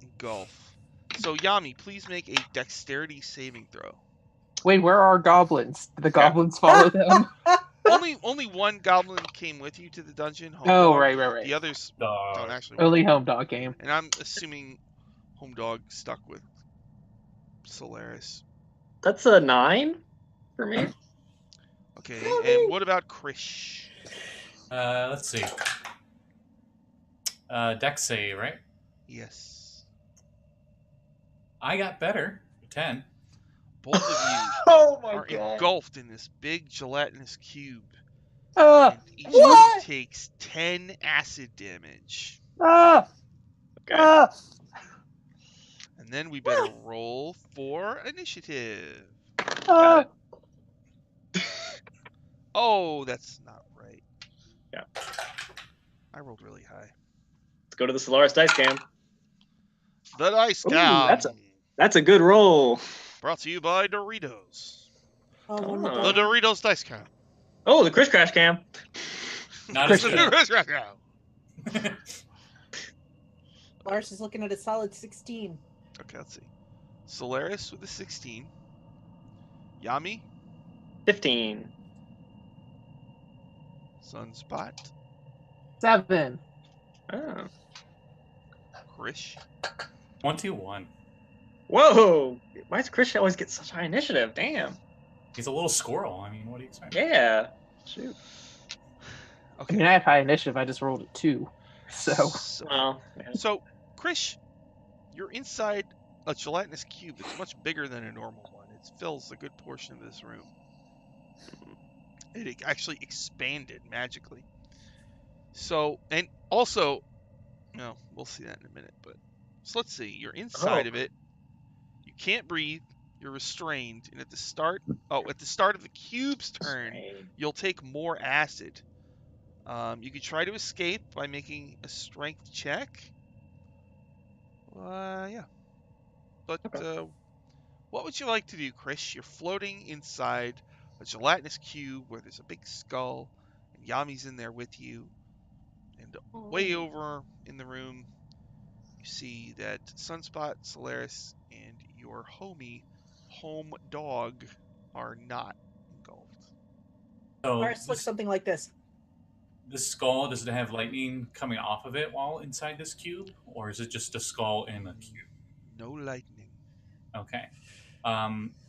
Engulf. So Yami, please make a dexterity saving throw. Wait, where are our goblins? Did the goblins follow them? Only one goblin came with you to the dungeon. Home Oh, Dog. right. The others Dog. don't actually. Only home dog game. And I'm assuming Home Dog stuck with Solaris. That's a 9 for me. Okay, and what about Krish? Let's see. Dex save, right? Yes. I got better. 10. Both of you Oh my are god. engulfed in this big gelatinous cube, Ah! and each of What? you takes 10 acid damage. Ah! Okay. Ah! And then we better roll for initiative. Ah! Oh, that's not right. Yeah. I rolled really high. Let's go to the Solaris dice cam. The dice Ooh, cam. That's a good roll. Brought to you by Doritos. When the Oh. The dog- Doritos dice cam. Oh, the Chris Crash cam. Not as The good. Doritos dice cam. Lars is looking at a solid 16. Okay, let's see. Solaris with a 16. Yami, 15. Sunspot, 7. Oh. Krish, 21. Whoa. Why does Chris always get such high initiative? Damn. He's a little squirrel. I mean, what do you expect? Yeah. Shoot. I Okay. mean, I have high initiative. I just rolled a 2. So, Well, yeah. So, Krish, you're inside a gelatinous cube. It's much bigger than a normal one. It fills a good portion of this room. It actually expanded magically. So, and also, no, we'll see that in a minute. But so let's see. You're inside of it. You can't breathe. You're restrained, and at the start of the cube's turn, you'll take more acid. You could try to escape by making a strength check. Yeah. But what would you like to do, Chris? You're floating inside a gelatinous cube where there's a big skull, and Yami's in there with you. And way over in the room, you see that Sunspot, Solaris, and your home dog, are not engulfed. So Lars looks something like this. this skull, does it have lightning coming off of it while inside this cube? Or is it just a skull in a cube? No lightning. Okay.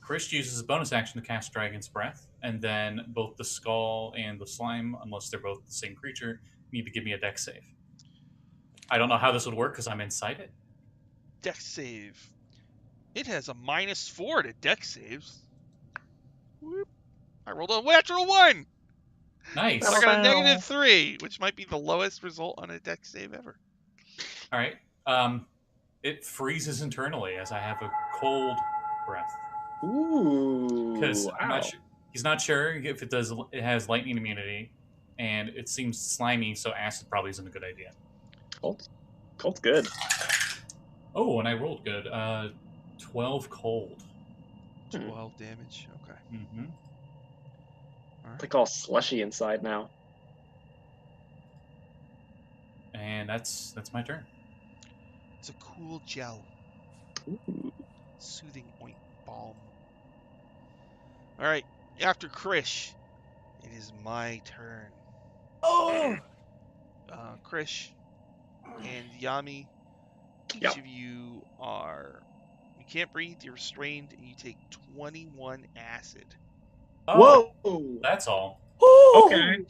Chris uses a bonus action to cast Dragon's Breath, and then both the skull and the slime, unless they're both the same creature, need to give me a dex save. I don't know how this would work because I'm inside it. Dex save. It has a -4 to dex saves. Whoop. I rolled a natural 1. Nice. I got a Wow. -3, which might be the lowest result on a dex save ever. All right. It freezes internally as I have a cold breath. Ooh. Because Wow. he's not sure if it does. It has lightning immunity, and it seems slimy, so acid probably isn't a good idea. Cold's good. Oh, and I rolled good. 12 cold. 12 damage. Okay. Mm-hmm. All It's right. like all slushy inside now. And that's my turn. It's a cool gel. Ooh. Soothing oint balm. All right. After Krish, it is my turn. Oh! Krish and Yami, each Yep. of you you can't breathe, you're restrained, and you take 21 acid. Oh, Whoa. that's all. Okay.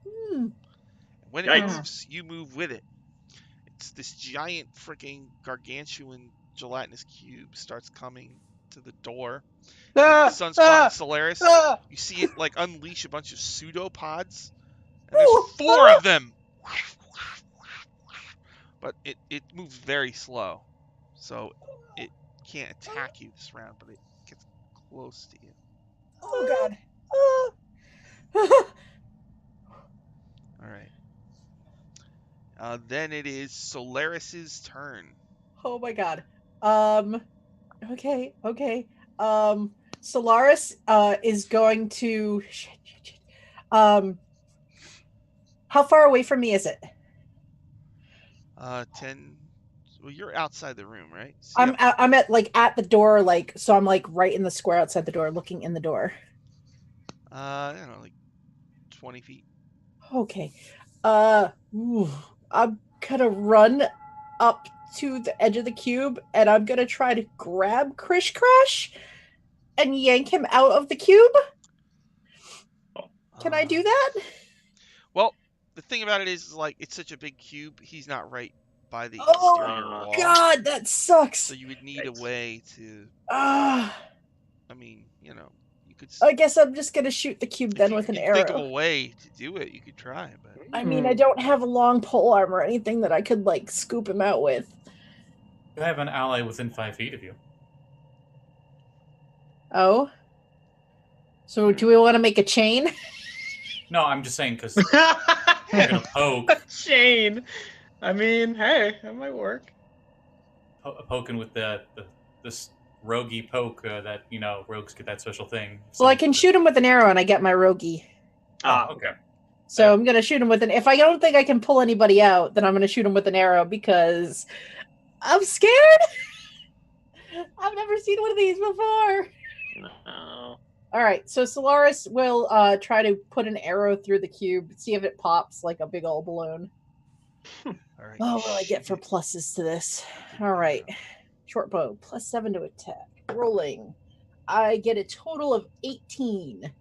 Hmm. When it Yikes. moves, you move with it. It's this giant freaking gargantuan gelatinous cube starts coming to the door. ah! Sunspot and Solaris, Ah! you see it like unleash a bunch of pseudopods, and there's 4 of them. But it moves very slow, so it can't attack you this round, but it gets close to you. Oh god. All right. Then it is Solaris's turn. Oh my god. Okay. Solaris is going to shit. How far away from me is it? 10. Well, you're outside the room, right? So I'm at at the door, so I'm right in the square outside the door, looking in the door. I don't know, like 20 feet. Okay. I'm gonna run up to the edge of the cube, and I'm gonna try to grab Krish Crash and yank him out of the cube. Can I do that? Well, the thing about it is like it's such a big cube. He's not right by the Oh, exterior wall. God, that sucks. So you would need a Yikes. way to. Ah, I mean, you know, you could. I guess I'm just gonna shoot the cube If then you with an can think of a arrow. way to do it, you could try. But I mean, I don't have a long pole arm or anything that I could like scoop him out with. You have an ally within 5 feet of you. Oh. So do we want to make a chain? No, I'm just saying because you're gonna poke, Shane. I mean, hey, that might work. poking with this roguey poke that rogues get that special thing. Well, I can shoot him with an arrow and I get my roguey. Ah, okay. So I'm gonna shoot him with an. If I don't think I can pull anybody out, then I'm gonna shoot him with an arrow because I'm scared. I've never seen one of these before. No. All right, so Solaris will try to put an arrow through the cube, see if it pops like a big old balloon. all right. Oh, what do I get for shoot it. pluses to this? All right, short bow +7 to attack. Rolling, I get a total of 18.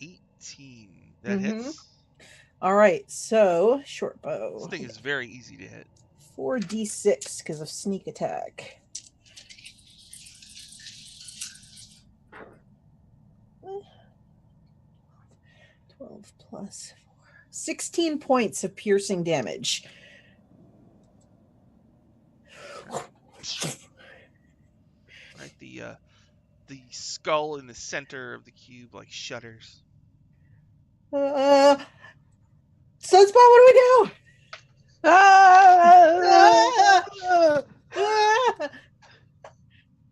18. That Mhm. hits. All right, so short bow. This thing is very easy to hit. 4d6 because of sneak attack. Eh. 12 plus 4. 16 points of piercing damage. Right, the skull in the center of the cube like shudders. Sunspot, what do we do?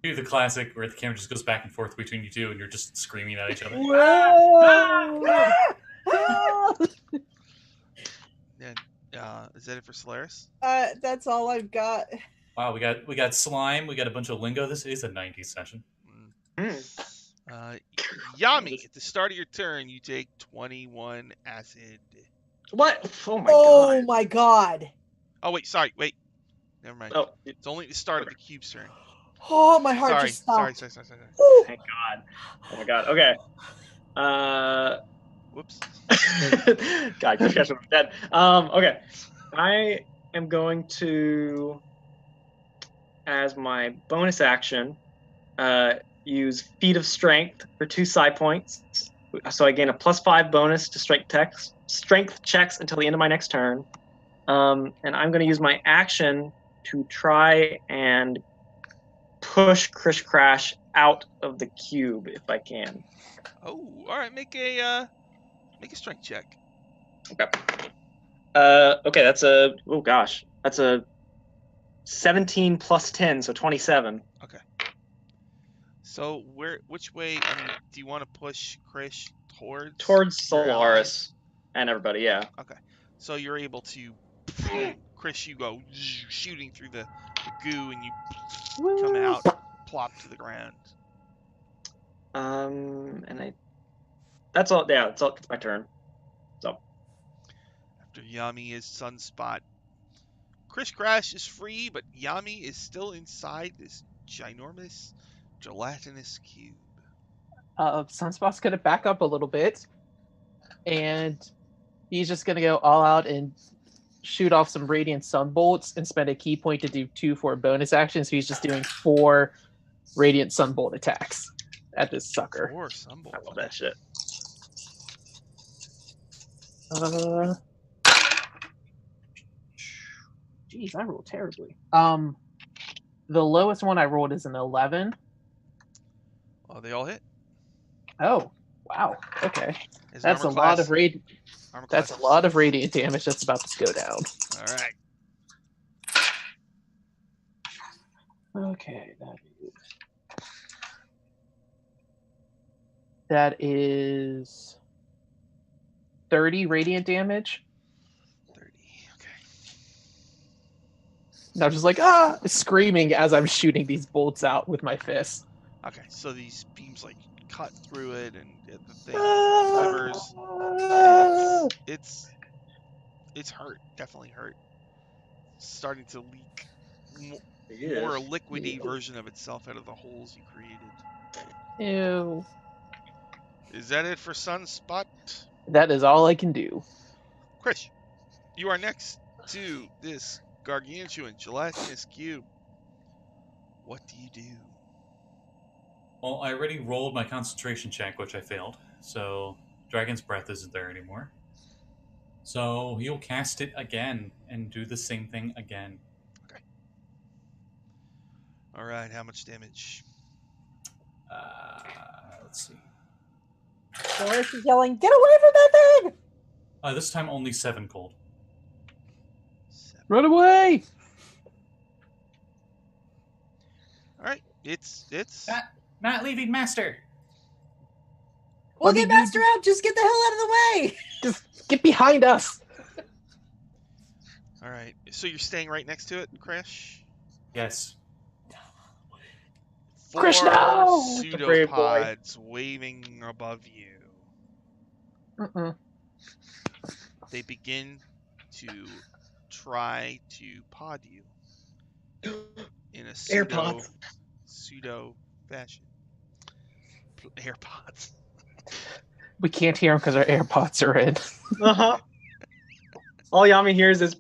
Do the classic where the camera just goes back and forth between you two, and you're just screaming at each other. And is that it for Solaris? That's all I've got. Wow, we got slime. We got a bunch of lingo. This is a 90s session. Yami, at the start of your turn, you take 21 acid. What? Oh my Oh god. my god. Oh wait, sorry, wait. Never mind. Oh, It's only the start of the cube's turn. Oh, my heart Sorry, just stopped. sorry. Ooh. thank God. Oh my god. Okay. Whoops. God, this guy's dead. Okay. I am going to, as my bonus action, use Feat of Strength for 2 psi points. So I gain a +5 bonus to strength checks until the end of my next turn. And I'm going to use my action to try and push Krish Crash out of the cube if I can. Oh, all right. Make a strength check. Okay. Okay, that's a that's a 17 plus 10, so 27. Okay. So which way? I mean, do you want to push Krish towards your Solaris allies? and everybody? Yeah. Okay. So you're able to, Krish, you go shooting through the goo, and you come out, plop to the ground. And that's all. Yeah, it's my turn. So After Yami is Sunspot. Krish Crash is free, but Yami is still inside this ginormous gelatinous cube. Sunspot's gonna back up a little bit, and he's just gonna go all out and shoot off some radiant sun bolts and spend a key point to do 2 for a bonus action. So he's just doing 4 radiant sunbolt attacks at this sucker. 4 sunbolt. I love that shit. Jeez, I rolled terribly. The lowest one I rolled is an 11. Oh, they all hit. Oh, wow. Okay, His that's a armor lot class- of radiant. armor That's a class- lot of radiant damage that's about to go down. All right. Okay, that is 30 radiant damage. 30. Okay. And I'm just like, screaming as I'm shooting these bolts out with my fists. Okay. So these beams like cut through it, and the thing quivers. It's hurt. Definitely hurt. It's starting to leak more a liquidy Ew. version of itself out of the holes you created. Ew. Is that it for Sunspot? That is all I can do. Chris, you are next to this gargantuan gelatinous cube. What do you do? Well, I already rolled my concentration check, which I failed. So Dragon's Breath isn't there anymore. So he'll cast it again and do the same thing again. All right, how much damage? Let's see. Dolores is yelling, "Get away from that thing!" This time only 7 cold. 7. Run away! All right, it's Not leaving, Master. We'll What do get you Master out. Just get the hell out of the way. Just get behind us. all right. So you're staying right next to it, Crash? Yes. 4 Krish, no! The brave boy. pseudopods waving above you. Mm-mm. They begin to try to pod you in a AirPods. pseudo fashion. AirPods. We can't hear them because our AirPods are in. Uh-huh. All Yami hears is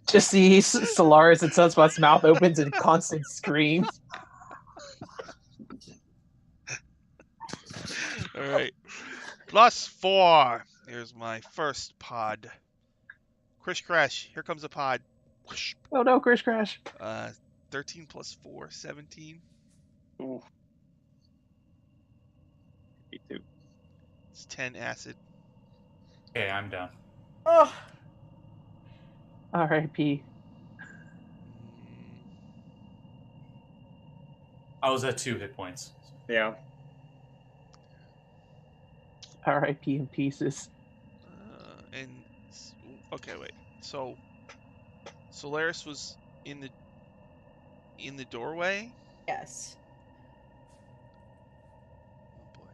Just see Solaris and Sunspot's mouth opens in constant screams. All right. +4. Here's my first pod. Krish Crash. Here comes a pod. Whoosh. Oh no, Krish Crash. 13 + 4, 17. ooh. Me too. It's 10 acid. Okay, I'm down. Oh, R.I.P. I was at 2 hit points. Yeah. R.I.P. in pieces. Okay, wait. So Solaris was in the doorway. yes. Oh boy.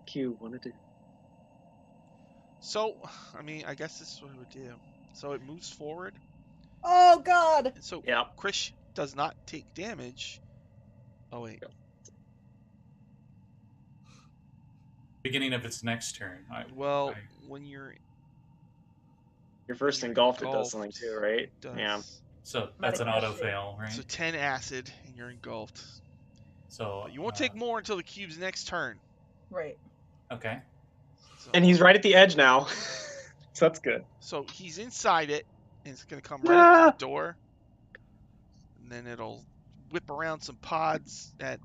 Q wanted to. So, I mean, I guess this is what it would do. So it moves forward, Oh God. and so Yeah. Krish does not take damage. Oh wait. Beginning of its next turn. Well, when you're You're engulfed, it does something too, right? does, Yeah. So that's an auto fail, right? So 10 acid, and you're engulfed. So But you won't take more until the cube's next turn. Right. Okay. So, And he's right at the edge now. So that's good. So he's inside it, and it's gonna come right up to the door, and then it'll whip around some pods at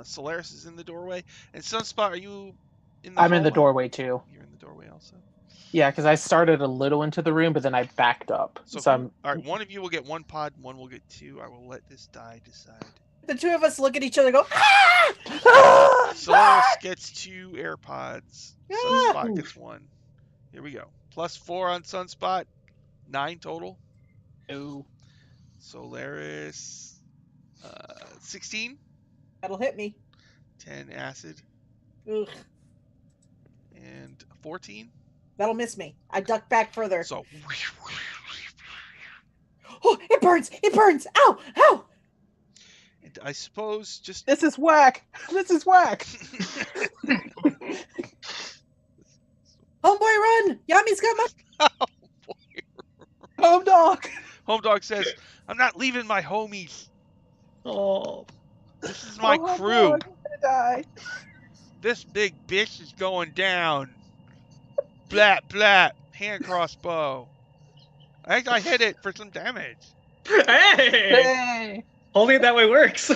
Solaris is in the doorway. And Sunspot, are you in the I'm in the hallway? doorway too. You're in the doorway also. Yeah, because I started a little into the room, but then I backed up. So, So I'm. all right, one of you will get 1 pod, one will get 2. I will let this die decide. The two of us look at each other and go, "Ah!" Solaris gets 2 air pods. Ah! Sunspot gets 1. Here we go. +4 on Sunspot. 9 total. No. Solaris 16. That'll hit me. 10 acid. Ugh. And 14. That'll miss me. I duck back further. So Oh, it burns! It burns! Ow! Ow! and I suppose just This is whack. This is whack. Homeboy, run! Yami's got my. Home dog. Home Dog says, "I'm not leaving my homies. Oh. This is my Oh, crew. dog, I'm gonna die. This big bitch is going down. Blat blat. Hand crossbow. I hit it for some damage. Hey! Hey. Holding it that way works.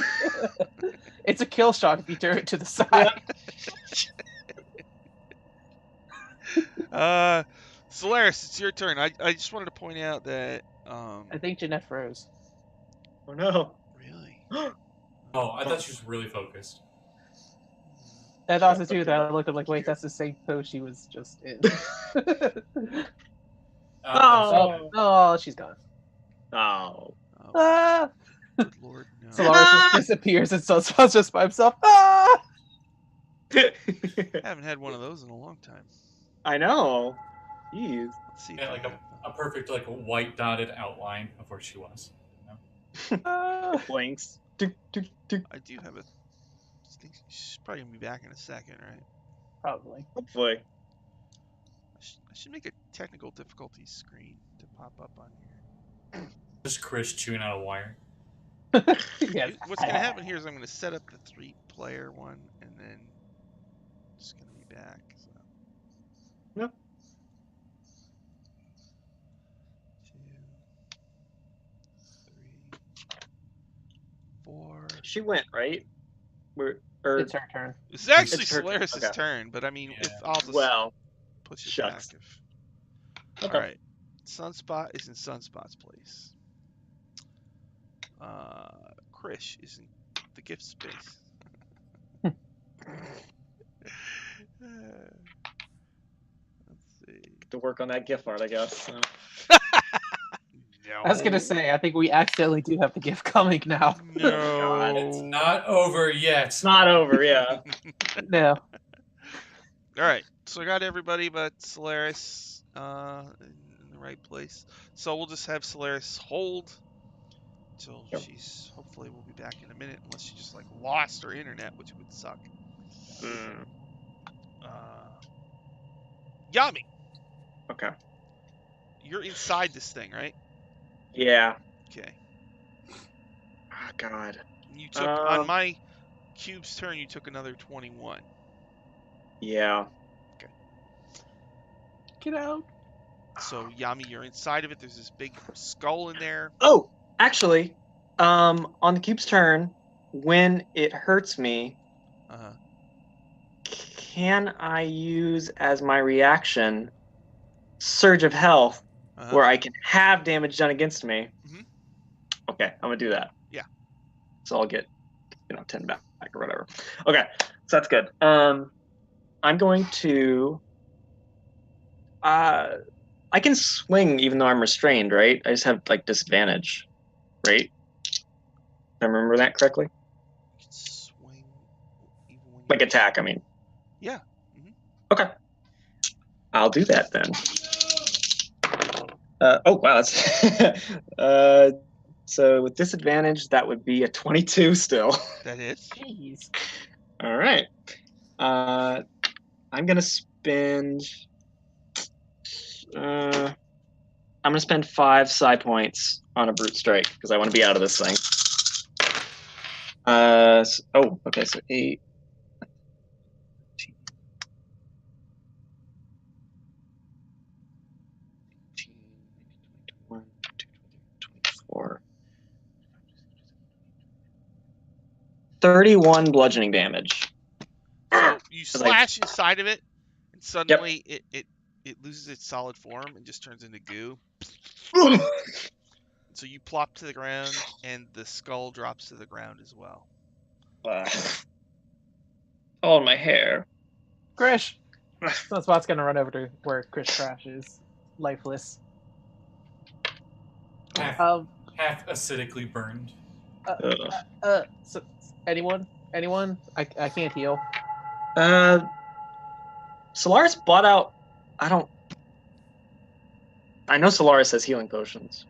It's a kill shot if you turn it to the side. Solaris, it's your turn. I just wanted to point out that I think Jeanette froze. Oh no. really. Oh, I thought she was really focused. And also too that I looked at like, wait, that's the same pose she was just in. Oh, she's gone. Oh. Oh, Ah! good Lord, no. Solaris just disappears and Sunspot's just by himself. Ah! I haven't had one of those in a long time. I know. Jeez. Let's see. Yeah, if I like a have, a perfect like white dotted outline of where she was. Blinks. I do have a. I think she's probably gonna be back in a second, right? Probably. Hopefully. I should make a technical difficulty screen to pop up on here. Just Chris chewing out a wire. Yes. What's gonna happen here is I'm gonna set up the 3-player one, and then it's gonna be back. So. Yep. 2, 3, 4. She went, right? It's her turn. It's actually It's her- Solaris' okay. turn, but I mean, if Yeah. I'll just Well, push it shucks. back. Okay. All right, Sunspot is in Sunspot's place. Krish is in the gift space. Let's see. To work on that GIF art, I guess. So. No. I was gonna say, I think we accidentally do have the gift coming now. No. It's not over yet. It's not over, yeah. No. All right, so I got everybody but Solaris in the right place. So we'll just have Solaris hold until Yep. she's. Hopefully, we'll be back in a minute, unless she just like lost her internet, which would suck. Mm, Yami, okay. you're inside this thing, right? Yeah. Okay. Oh, God. You took on my cube's turn. You took another 21. Yeah. Get out. So Yami, you're inside of it. There's this big skull in there. Oh, actually, on the cube's turn, when it hurts me, Uh-huh. can I use as my reaction Surge of Health, Uh-huh. where I can have damage done against me? Mhm. Okay, I'm gonna do that. Yeah. So I'll get, 10 back or whatever. Okay, so that's good. I'm going to. I can swing even though I'm restrained, right? I just have like disadvantage, right? If I remember that correctly. You can swing even when Like you're- attack, I mean. Yeah. Okay. I'll do that then. Oh wow, that's so with disadvantage, that would be a 22 still. That is. Jeez. All right. I'm gonna spend. I'm gonna spend 5 psi points on a brute strike because I want to be out of this thing. Okay, so 8. 21, 24. 31 bludgeoning damage. So you So, like- slash inside of it, and suddenly it loses its solid form and just turns into goo. So you plop to the ground, and the skull drops to the ground as well. All in my hair. Krish. Sunspot's gonna run over to where Krish crashes, lifeless. Half acidically burned. So, anyone? I can't heal. Solaris bought out. I know Solaris has healing potions,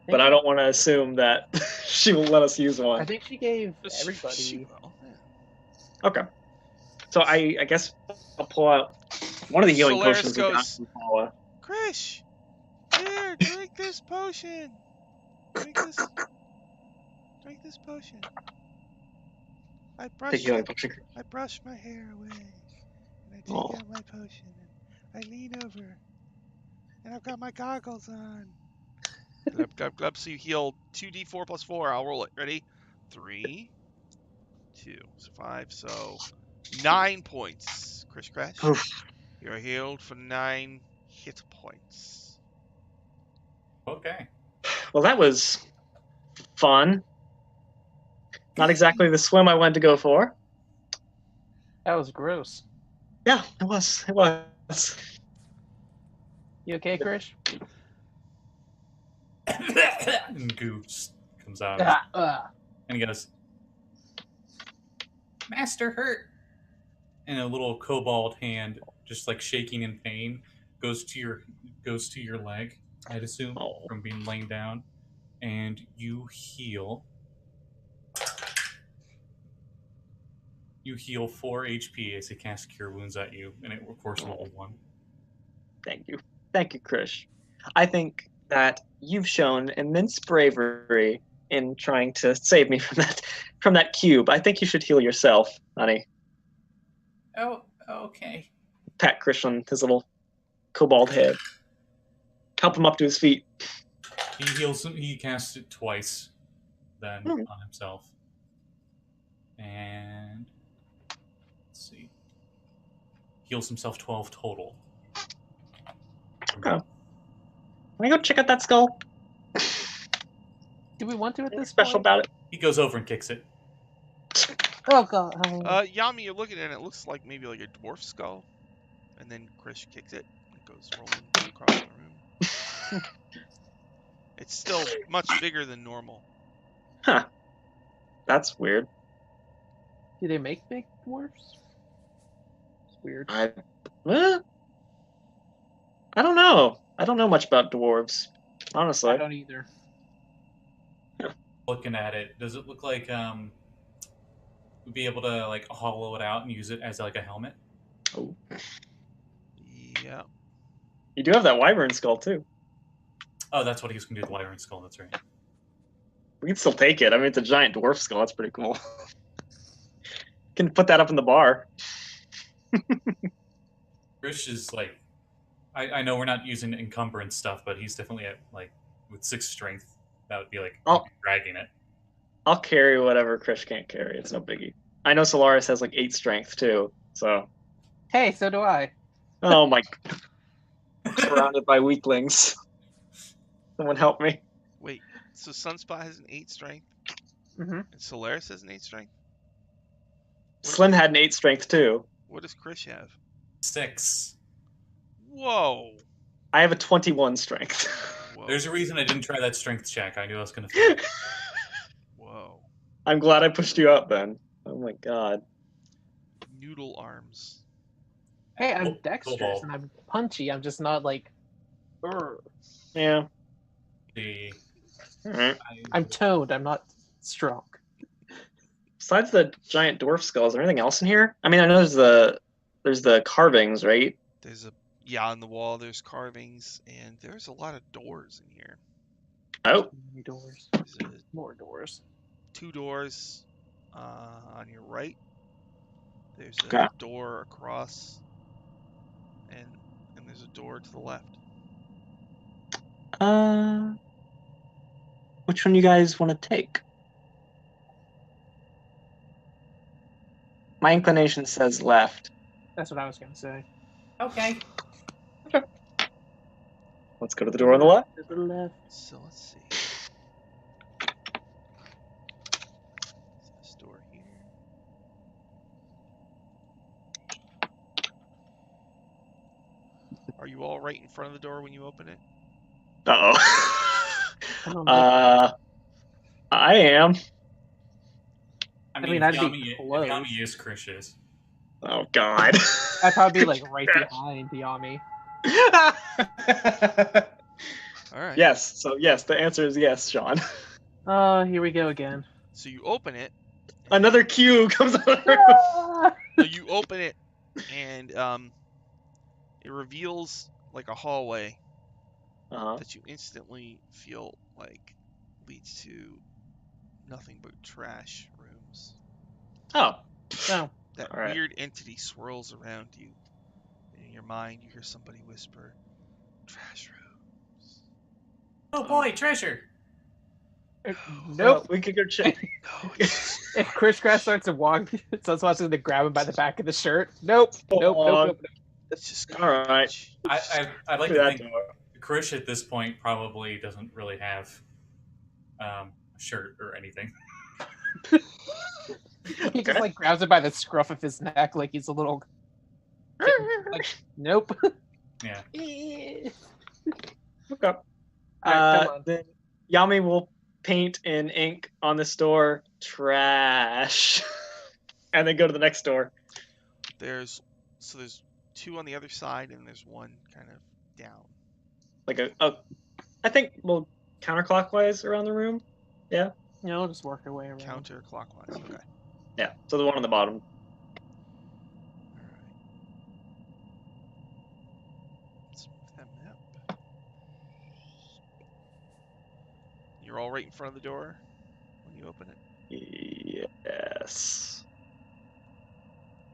but I don't want to assume that she will let us use I one. think she gave She everybody. will, yeah. Okay. So I guess I'll pull out one of the healing Solaris potions we got goes- from Paula. Krish, here, drink this potion. Drink this potion. I Take healing potion. brush my hair away, and I take Oh. out my potion, and I lean over, and I've got my goggles on. Glub, glub, glub. So you heal 2d4 plus 4. I'll roll it. Ready? 3, 2, so 5, so 9 points. Krish Crash. Oof. You're healed for 9 hit points. Okay. Well, that was fun. Not exactly the swim I wanted to go for. That was gross. Yeah, it was. It was. You okay, Krish? And goo comes out. And he goes, Master hurt. And a little kobold hand, just like shaking in pain, goes to your leg. I'd assume, Oh. from being laying down. And you heal. You heal 4 HP as he casts Cure Wounds at you, and it records level 1. Thank you. Thank you, Krish. I think that you've shown immense bravery in trying to save me from that cube. I think you should heal yourself, honey. Oh, okay. Pat Krish on his little cobalt head. Help him up to his feet. He heals. He casts it twice, then on himself. And let's see, heals himself 12 total. Okay. Can we go check out that skull? Do we want to at Anything this special point? about it? He goes over and kicks it. Oh god. Yami, you're looking at it. It looks like maybe like a dwarf skull, and then Krish kicks it and goes rolling across the room. It's still much bigger than normal. Huh. That's weird. Do they make big dwarfs? It's weird. I don't know. I don't know much about dwarves, honestly. I don't either. Looking at it, does it look like we'd be able to like hollow it out and use it as like a helmet? Oh. Yeah. You do have that wyvern skull too. Oh, that's what he was gonna do with the wyvern skull. That's right. We can still take it. I mean, it's a giant dwarf skull. That's pretty cool. Can put that up in the bar. Krish is like, I know we're not using encumbrance stuff, but he's definitely at like with 6 strength. That would be like dragging it. I'll carry whatever Krish can't carry. It's no biggie. I know Solaris has like 8 strength too. So. Hey, so do I. Oh my. I'm surrounded by weaklings. Someone help me. Wait, so Sunspot has an 8 strength, Mm-hmm. and Solaris has an 8 strength? Slim had an 8 strength too. What does Krish have? 6. Whoa. I have a 21 strength. Whoa. There's a reason I didn't try that strength check. I knew I was gonna fail. Whoa. I'm glad I pushed you up then. Oh my god. Noodle arms. Hey, I'm Cobalt. dexterous and I'm punchy. I'm just not like. Urgh. Yeah. Alright. I'm toned. I'm not strong. Besides the giant dwarf skull, is there anything else in here? I mean, I know there's the carvings, right? There's on the wall there's carvings, and there's a lot of doors in here. Oh. Many doors. There's More doors. 2 doors on your right. There's a Okay. door across, and there's a door to the left. Which one you guys want to take? My inclination says left. That's what I was gonna say. Okay. Let's go to the door on the left. To the left. So let's see. This door here. Are you all right in front of the door when you open it? Uh-oh. I don't know. I am. I mean, mean, I'd if be Yami, close. if Yami is, Krish is. Oh god. I'd probably be like right behind Yami. All right. Yes. So yes, the answer is yes, Sean. Oh, here we go again. So you open it. Another cue comes out of the room. Ah! No, you open it, and it reveals like a hallway Uh-huh. that you instantly feel like leads to nothing but trash rooms. Oh. No. That All right. weird entity swirls around you. And in your mind, you hear somebody whisper, "Trash rooms." Oh boy, treasure! Nope. Well, we could go check. No, If Chris Grass starts to walk, someone's going to grab him by the back of the shirt. Nope. Nope. it's just All right. garbage. I'd like Through to that think door. Krish at this point probably doesn't really have a shirt or anything. He just like grabs it by the scruff of his neck like he's a little. Like, nope. Yeah. Okay. Alright, come on. Then Yami will paint in ink on the store trash, and then go to the next door. There's 2 on the other side, and there's one kind of down. Like a I think we'll counterclockwise around the room. Yeah. We'll just work our way around. Counterclockwise. Okay. Yeah. So the one on the bottom. All right. Let's move that map. You're all right in front of the door when you open it. Yes.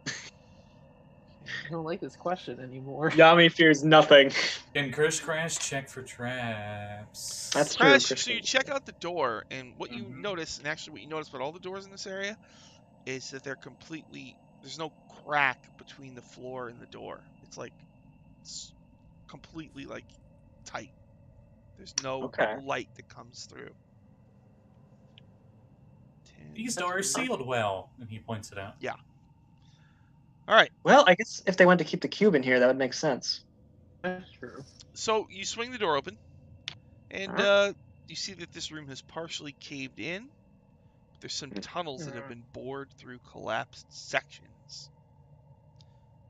I don't like this question anymore. Yami fears nothing. Can Krish Crash check for traps? That's true. Crash, so Christian. you check out the door, and what you Mhm. notice, and actually what you notice about all the doors in this area, is that they're completely, there's no crack between the floor and the door. It's like, it's completely like tight. There's no Okay. light that comes through. These doors sealed well, and he points it out. All right, Well, I guess if they wanted to keep the cube in here, that would make sense. That's true. so you swing the door open, and Alright. you see that this room has partially caved in. There's some tunnels that have been bored through collapsed sections,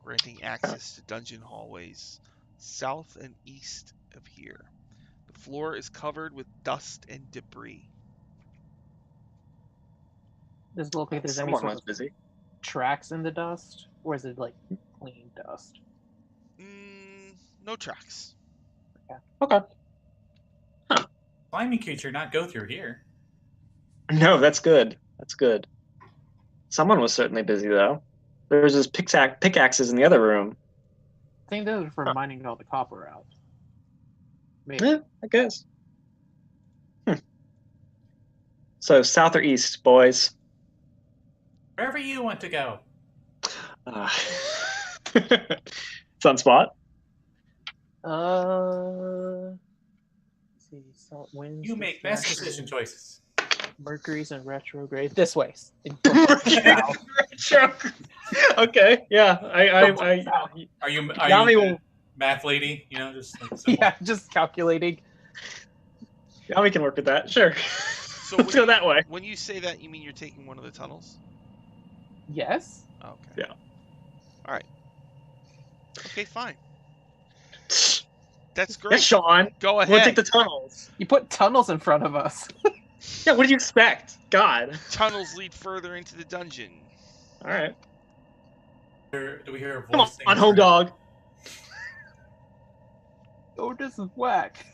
granting access to dungeon hallways south and east of here. The floor is covered with dust and debris. Does it look like there's any Someone sort was of busy. tracks in the dust, or is it like clean dust? No tracks. Okay. Slimy creature not go through here. No, that's good. That's good. Someone was certainly busy though. There was just pickaxes in the other room. I think those are for mining all the copper out. Maybe. Yeah, I guess. So south or east, boys? Wherever you want to go. It's on spot. Let's see, salt winds. You make best distraction, decision choices. Mercury's in retrograde. This way. Okay, yeah. I Are you Yami the will- math lady? You know, just like simple. Yeah, just calculating. Yami can work with that. Sure. So Let's go that way. When you say that, you mean you're taking one of the tunnels? Yes. Okay. Yeah. All right. Okay, fine. That's great. Yes, Sean. Go We'll ahead. take the tunnels. You put tunnels in front of us. Yeah, what did you expect? God. Tunnels lead further into the dungeon. All right. Do we hear a voice Come saying on, home dog. Oh, this is whack.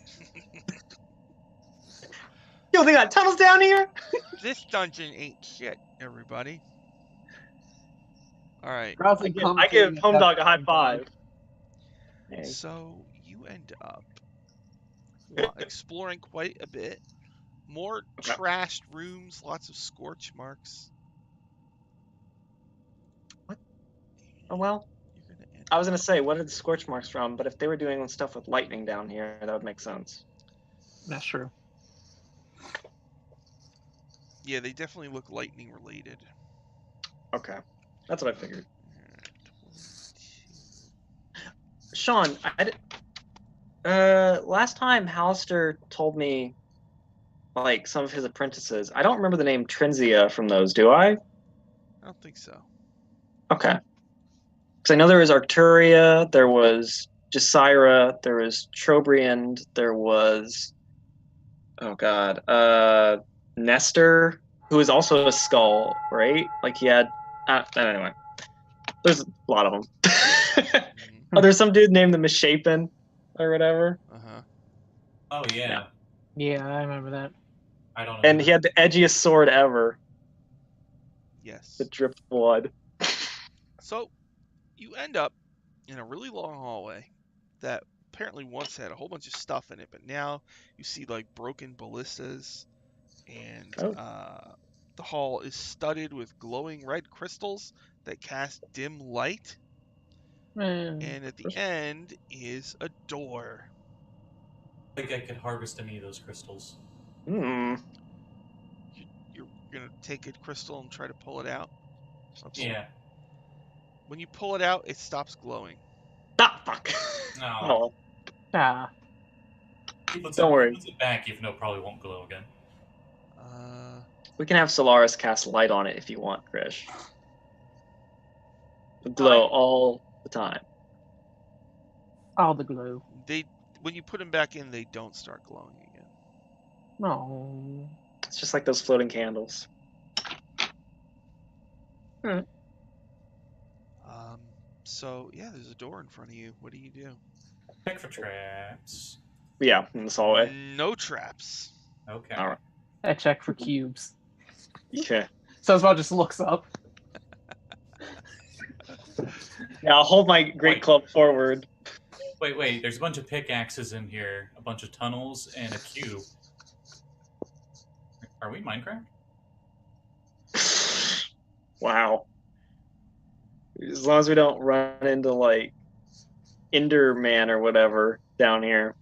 Yo, they got tunnels down here? This dungeon ain't shit, everybody. All right. I give home dog a high five. Hey. So you end up exploring quite a bit. More trashed rooms, lots of scorch marks. What? Oh, well. You're gonna end I was going to say, what are the scorch marks from? But if they were doing stuff with lightning down here, that would make sense. That's true. Yeah, they definitely look lightning related. Okay. That's what I figured. Sean, last time Hallister told me, like, some of his apprentices. I don't remember the name Trinzia from those, do I? I don't think so. Okay. Because I know there was Arcturia, there was Jasira, there was Trobriand, there was... Oh, God. Nestor, who was also a skull, right? Like, he had... anyway. There's a lot of them. Oh, there's some dude named the Misshapen, or whatever. Uh-huh. Oh yeah. Yeah, I remember that. I don't know. And he had the edgiest sword ever. Yes. That dripped blood. So, you end up in a really long hallway that apparently once had a whole bunch of stuff in it, but now you see like broken ballistas, and the hall is studded with glowing red crystals that cast dim light, and at the end is a door. I think I could harvest any of those crystals. Hmm. You're gonna take a crystal and try to pull it out? Okay. Yeah. When you pull it out, it stops glowing. Ah, fuck. No. Oh. Ah, Don't worry. Puts it back, even though it probably won't glow again. We can have Solaris cast light on it if you want, Krish. It'll glow all the time. all the glue. when you put them back in, they don't start glowing again. No. It's just like those floating candles. So yeah, there's a door in front of you. What do you do? Check for traps. Yeah, in this hallway. No traps. Okay. All right. I check for cubes. Okay. Sunspot just looks up. Yeah, I'll hold my great Wait. club forward. Wait. There's a bunch of pickaxes in here, a bunch of tunnels, and a cube. Are we Minecraft? Wow. As long as we don't run into like Enderman or whatever down here.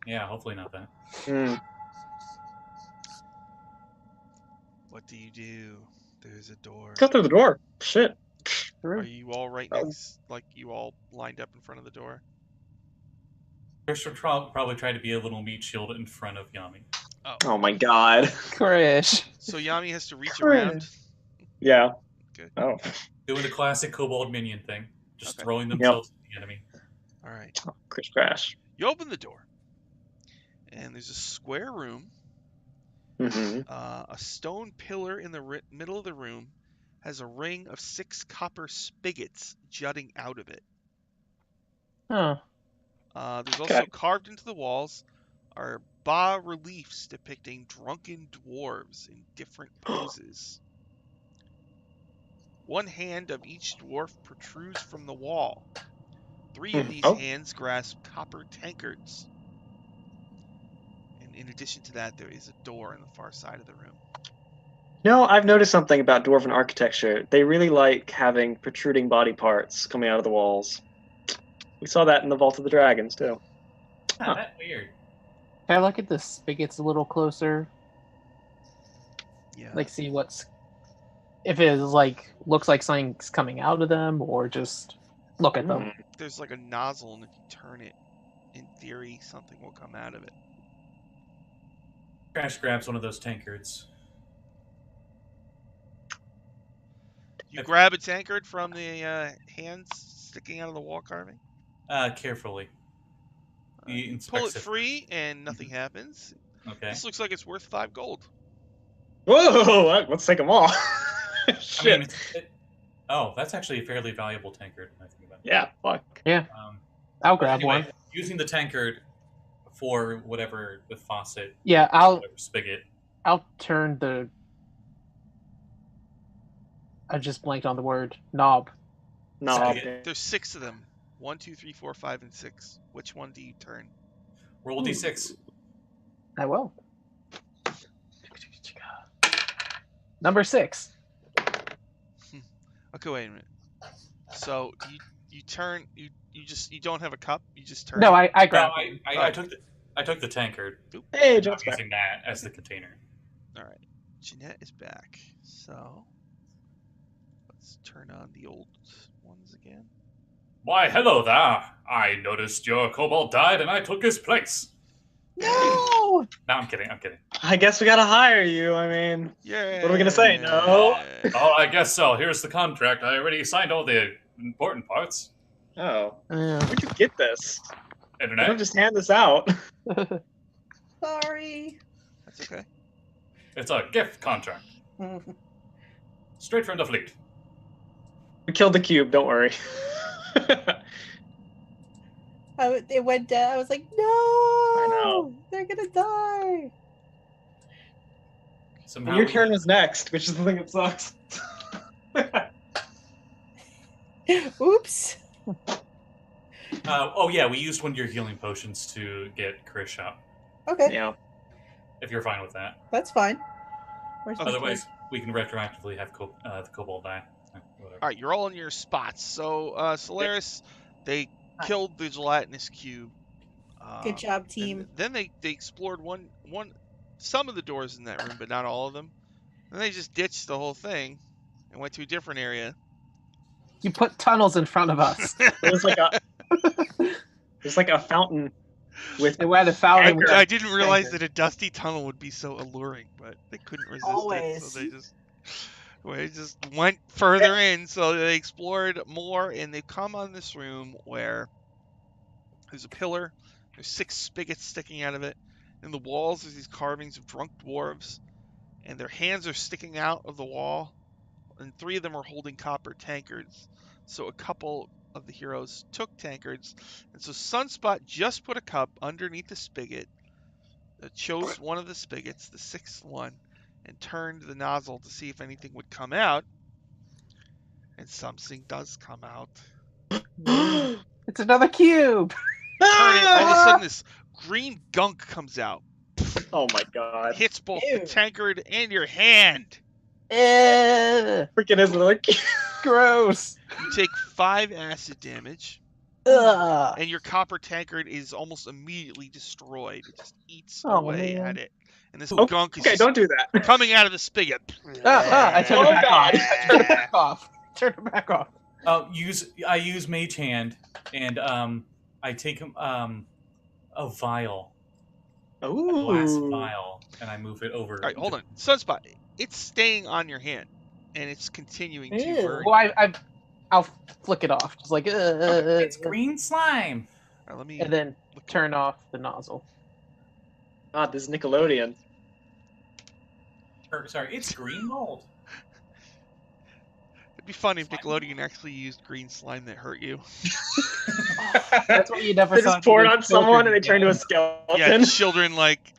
Yeah, hopefully not that. What do you do? There's a door. Go through the door. Shit. Are you all right next? Like you all lined up in front of the door? Chris would probably try to be a little meat shield in front of Yami. Oh my god. Krish. So Yami has to reach Chris. around. Yeah. Okay. Oh. Doing the classic kobold minion thing. Just Okay. throwing themselves at the enemy. All right. Chris crash. You open the door, and there's a square room. Mm-hmm. A stone pillar in the middle of the room has a ring of 6 copper spigots jutting out of it. Huh. There's also carved into the walls are bas reliefs depicting drunken dwarves in different poses. One hand of each dwarf protrudes from the wall. 3 of these hands grasp copper tankards. And in addition to that, there is a door on the far side of the room. No, I've noticed something about dwarven architecture. They really like having protruding body parts coming out of the walls. We saw that in the Vault of the Dragons, too. Ah, that's weird. Can I look at the spigots a little closer? Yeah. Like, see what's... If it is, like, looks like something's coming out of them, or just look at them. There's like a nozzle, and if you turn it, in theory, something will come out of it. Crash grabs one of those tankards. You grab a tankard from the hands sticking out of the wall carving. Carefully. He Pull inspects it free, and nothing happens. Okay. This looks like it's worth 5 gold. Whoa! Let's take them all. Shit. I mean, oh, that's actually a fairly valuable tankard. When I think about it. Yeah, fuck. Yeah, Um, I'll grab anyway, one. using the tankard for whatever the faucet, Yeah, whatever spigot. I'll turn the... I just blanked on the word. Knob. No. Spigot. There's 6 of them. 1, 2, 3, 4, 5, and 6. Which one do you turn? Roll d6. I will. Number 6. Okay, wait a minute. So you turn you don't have a cup. You just turn. No, it. I No, grabbed I took the tankard. Hey, I'm John's back. using that as the container. All right. Jeanette is back. So let's turn on the old ones again. Why, hello there. I noticed your kobold died and I took his place. No! No, I'm kidding. I guess we gotta hire you. I mean, Yeah. what are we gonna say? No? Oh, I guess so. Here's the contract. I already signed all the important parts. Oh. it. Where'd you get this? You Internet. don't just hand this out. Sorry. That's okay. It's a gift contract. Straight from the fleet. We killed the cube, don't worry. It went down. I was like, no! I know. They're gonna die. Somehow Your turn was next, which is the thing that sucks. Oops. Oh yeah, we used one of your healing potions to get Krish up. Okay, Yeah. If you're fine with that. that's fine. Where's my Otherwise, we can retroactively have the kobold die. Whatever. All right, you're all in your spots. So Solaris, they killed the gelatinous cube. Good job, and team. then they explored some of the doors in that room, but not all of them. And they just ditched the whole thing and went to a different area. You put tunnels in front of us. There's like a fountain with They went to fountain. Anchor. I didn't realize that a dusty tunnel would be so alluring, but they couldn't resist it, Always. so they just went further in. So they explored more, and they come on this room where there's a pillar, There's 6 spigots sticking out of it. In the walls, there's these carvings of drunk dwarves, and their hands are sticking out of the wall, and 3 of them are holding copper tankards. So a couple of the heroes took tankards, and so Sunspot just put a cup underneath the spigot, chose one of the spigots, the 6th one, and turned the nozzle to see if anything would come out, and something does come out. It's another cube. Turn it, all of a sudden this green gunk comes out. Oh my god. Hits both Ew. the tankard and your hand. Freaking is another Gross. You take 5 acid damage, Ugh. and your copper tankard is almost immediately destroyed. It just eats Oh, away man. at it. And this Oh, gunk is Okay, just don't do that. coming out of the spigot. I turned Oh, it back God. off. I turned it back off. Turn it back off. I use Mage Hand, and I take a vial, a glass Ooh. vial, and I move it over. All right, hold on. Sunspot, it's staying on your hand, and it's continuing to Ew. burn. Well, I'll flick it off. Just like, It's green slime. All right, let me and then look. turn off the nozzle. God, this is Nickelodeon. Sorry, it's green mold. It'd be funny if Nickelodeon actually used green slime that hurt you. That's what you never They saw. just pour it the on someone and they turn children into a skeleton. Yeah, children like.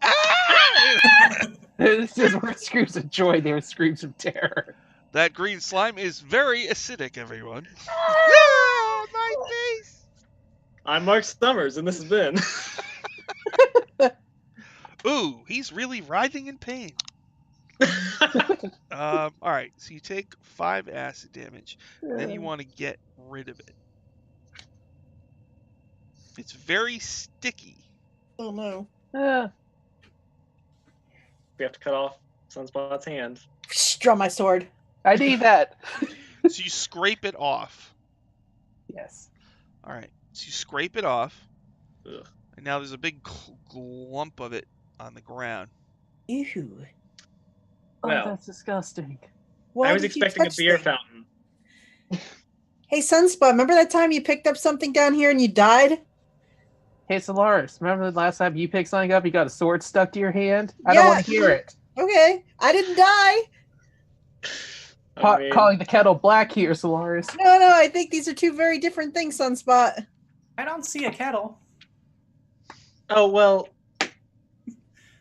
"Ah!" This is where screams of joy. There are screams of terror. That green slime is very acidic, everyone. Ah, my face! I'm Mark Summers, and this has been. Ooh, he's really writhing in pain. All right, so you take 5 acid damage, and then you want to get rid of it. It's very sticky. Oh no. We have to cut off Sunspot's hand. Draw my sword. I need that. So you scrape it off. Yes. All right, so you scrape it off, Ugh. and now there's a big lump of it on the ground. Ew. Oh, Well. that's disgusting. Why I was did you expecting a touch beer that? fountain. Hey, Sunspot, remember that time you picked up something down here and you died? Hey, Solaris, remember the last time you picked something up, you got a sword stuck to your hand? I Yeah. don't want to hear it. Okay, I didn't die. I mean, Calling the kettle black here, Solaris. No, I think these are 2 very different things, Sunspot. I don't see a kettle. oh, well.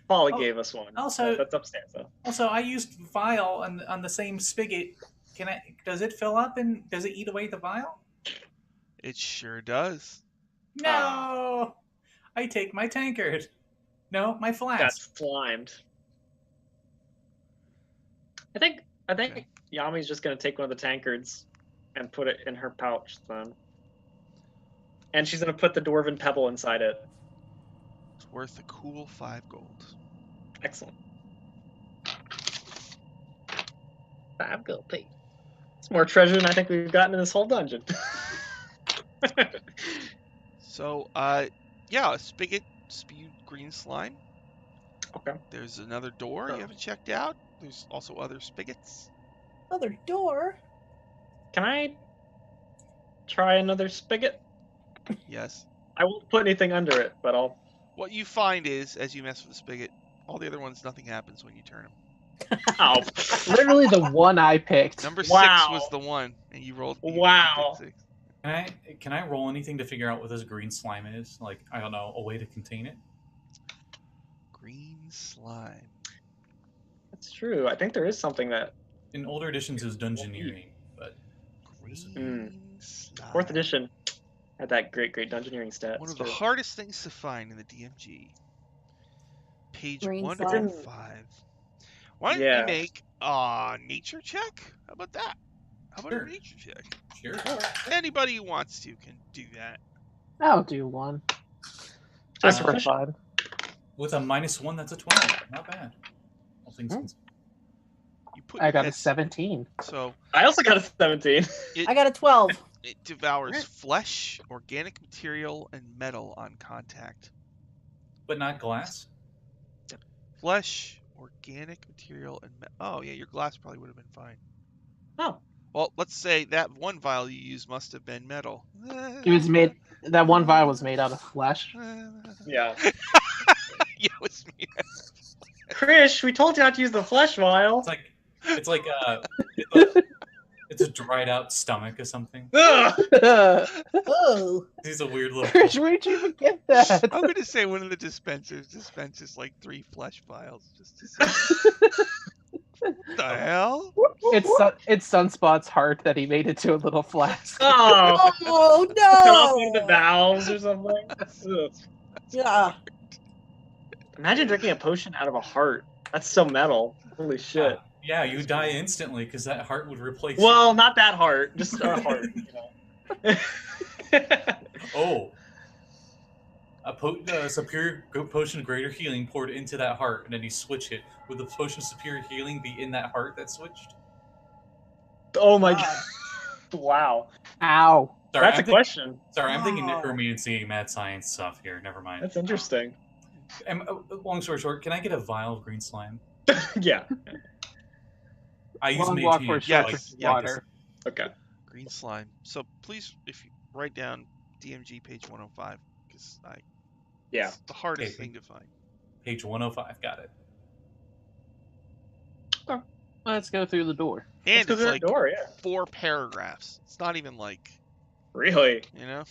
Polly Oh, gave us one. also- That's upstairs, though. Also, I used vial on the same spigot. Does it fill up and does it eat away the vial? It sure does. No. I take my tankard. No, my Got flask. slimed. I think Okay. Yami's just gonna take one of the tankards and put it in her pouch then. And she's gonna put the dwarven pebble inside it. It's worth a cool 5 gold. Excellent. 5 gold, please. It's more treasure than I think we've gotten in this whole dungeon. So, yeah, a spigot spewed green slime. Okay. There's another door you haven't checked out. There's also other spigots. Other door. Can I try another spigot? Yes. I won't put anything under it, but I'll. What you find is, as you mess with the spigot, all the other ones, nothing happens when you turn them. Oh. Literally the one I picked. Number Wow. 6 was the one, and you rolled. you Wow. picked 6. Can I roll anything to figure out what this green slime is? Like, I don't know, a way to contain it? Green slime. That's true. I think there is something that In older editions, it was dungeoneering, but Green slime. 4th edition had that great dungeoneering stat. One of the hardest things to find in the DMG. Page Green 105. Why don't Yeah. you make a nature check? How about that? How about Sure. a nature check? sure. Anybody who wants to can do that. I'll do one. Just For for fun. With a -1, that's a 12. Not bad. All things Hmm. considered. You put I your got a head- 17. So I also got a 17. I got a 12. it devours flesh, organic material, and metal on contact. But not glass? Flesh, organic material, and oh yeah, your glass probably would have been fine. Oh. Well, let's say that one vial you used must have been metal. It was made. That one vial was made out of flesh. Yeah. Yeah, it was me. Krish, we told you not to use the flesh vial. It's like it's a dried out stomach or something. Ugh! Oh, He's a weird little. Chris, where'd you even get that? I'm gonna say one of the dispensers dispenses like 3 flesh vials. Just to say. What the hell? It's Sunspot's heart that he made into a little flask. Oh, oh cut off one of the no! valves or something. Ugh. Yeah. Imagine drinking a potion out of a heart. That's so metal. Holy shit. Yeah, you die instantly because that heart would replace. Well, not that heart, just a heart. You know. Oh. A superior potion of greater healing poured into that heart, and then you switch it. Would the potion of superior healing be in that heart that switched? Oh my god. Wow. Ow. Sorry, That's a question. Sorry, I'm thinking Wow. necromancy, mad science stuff here. Never mind. That's interesting. Long story short, can I get a vial of green slime? Yeah. I use Long Mage walk for a Maps, Yes, short drink of yeah, I water. Okay. Green slime. So please, if you write down DMG page 105, because Yeah. it's the hardest Okay. thing to find. Page 105, got it. Let's go through the door. And Let's go it's through like that door, yeah. 4 paragraphs. It's not even like, Really? you know?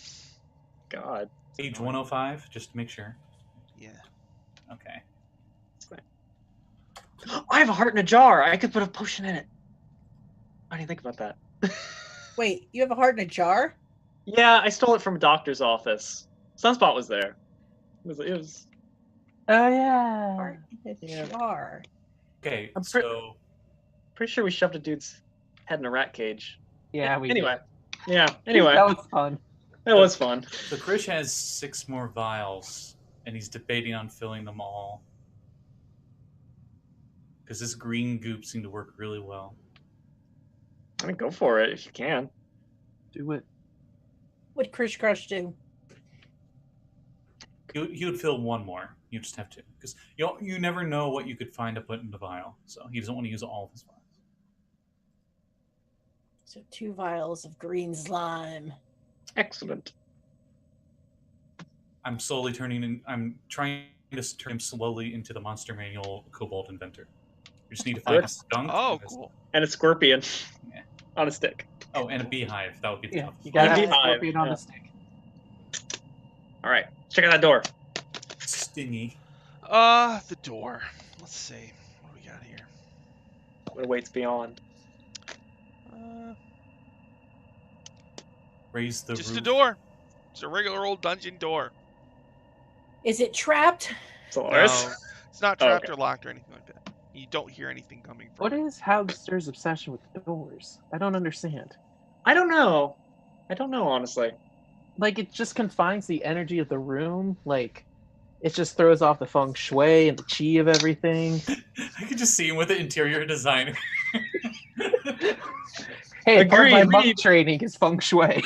God. Page 105, just to make sure. Yeah. Okay. I have a heart in a jar. I could put a potion in it. How do you think about that? Wait, you have a heart in a jar? Yeah, I stole it from a doctor's office. Sunspot was there. It was Oh yeah. Heart in a Yeah. jar. Okay, I'm so pretty sure we shoved a dude's head in a rat cage. Yeah, we Anyway. did. Yeah, anyway. That was fun. That was fun. so Krish has 6 more vials, and he's debating on filling them all. Because this green goop seemed to work really well. I mean, go for it if you can. Do it. What'd Krish Crush do? He would fill 1 more. You just have to. Because you never know what you could find to put in the vial. So he doesn't want to use all of his vials. So 2 vials of green slime. Excellent. I'm trying to turn him slowly into the Monster Manual Kobold Inventor. You just need to find Good. a skunk. Oh, cool. And a scorpion Yeah. on a stick. Oh, and a beehive. That would be Yeah, tough. you gotta Yeah. have a Beehive, scorpion on yeah. the stick. All right, check out that door. Stingy. The door. Let's see. What do we got here? What awaits beyond? Raise the Just roof. a door. It's a regular old dungeon door. Is it trapped? Solaris. No, it's not Oh, trapped okay. or locked or anything like that. You don't hear anything coming from What it. is Halster's obsession with doors? I don't understand. I don't know. Honestly. Like, it just confines the energy of the room. Like, it just throws off the feng shui and the chi of everything. I could just see him with the interior designer. Hey, part of my Agreed, we monk need- training is feng shui.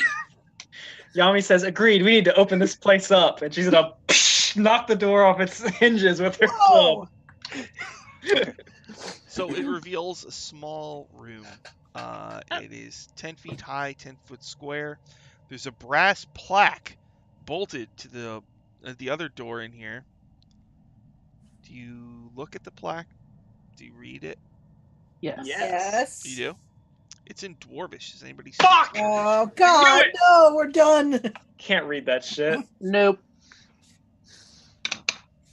Yami says, agreed, we need to open this place up. And she's gonna knock the door off its hinges with her club. Whoa! So it reveals a small room. It is 10 feet high, 10 foot square. There's a brass plaque bolted to the other door in here. Do you look at the plaque? Do you read it? Yes. Yes. You do? It's in Dwarvish. Does anybody see Fuck! it? Oh God! it! No, we're done. Can't read that shit. Nope.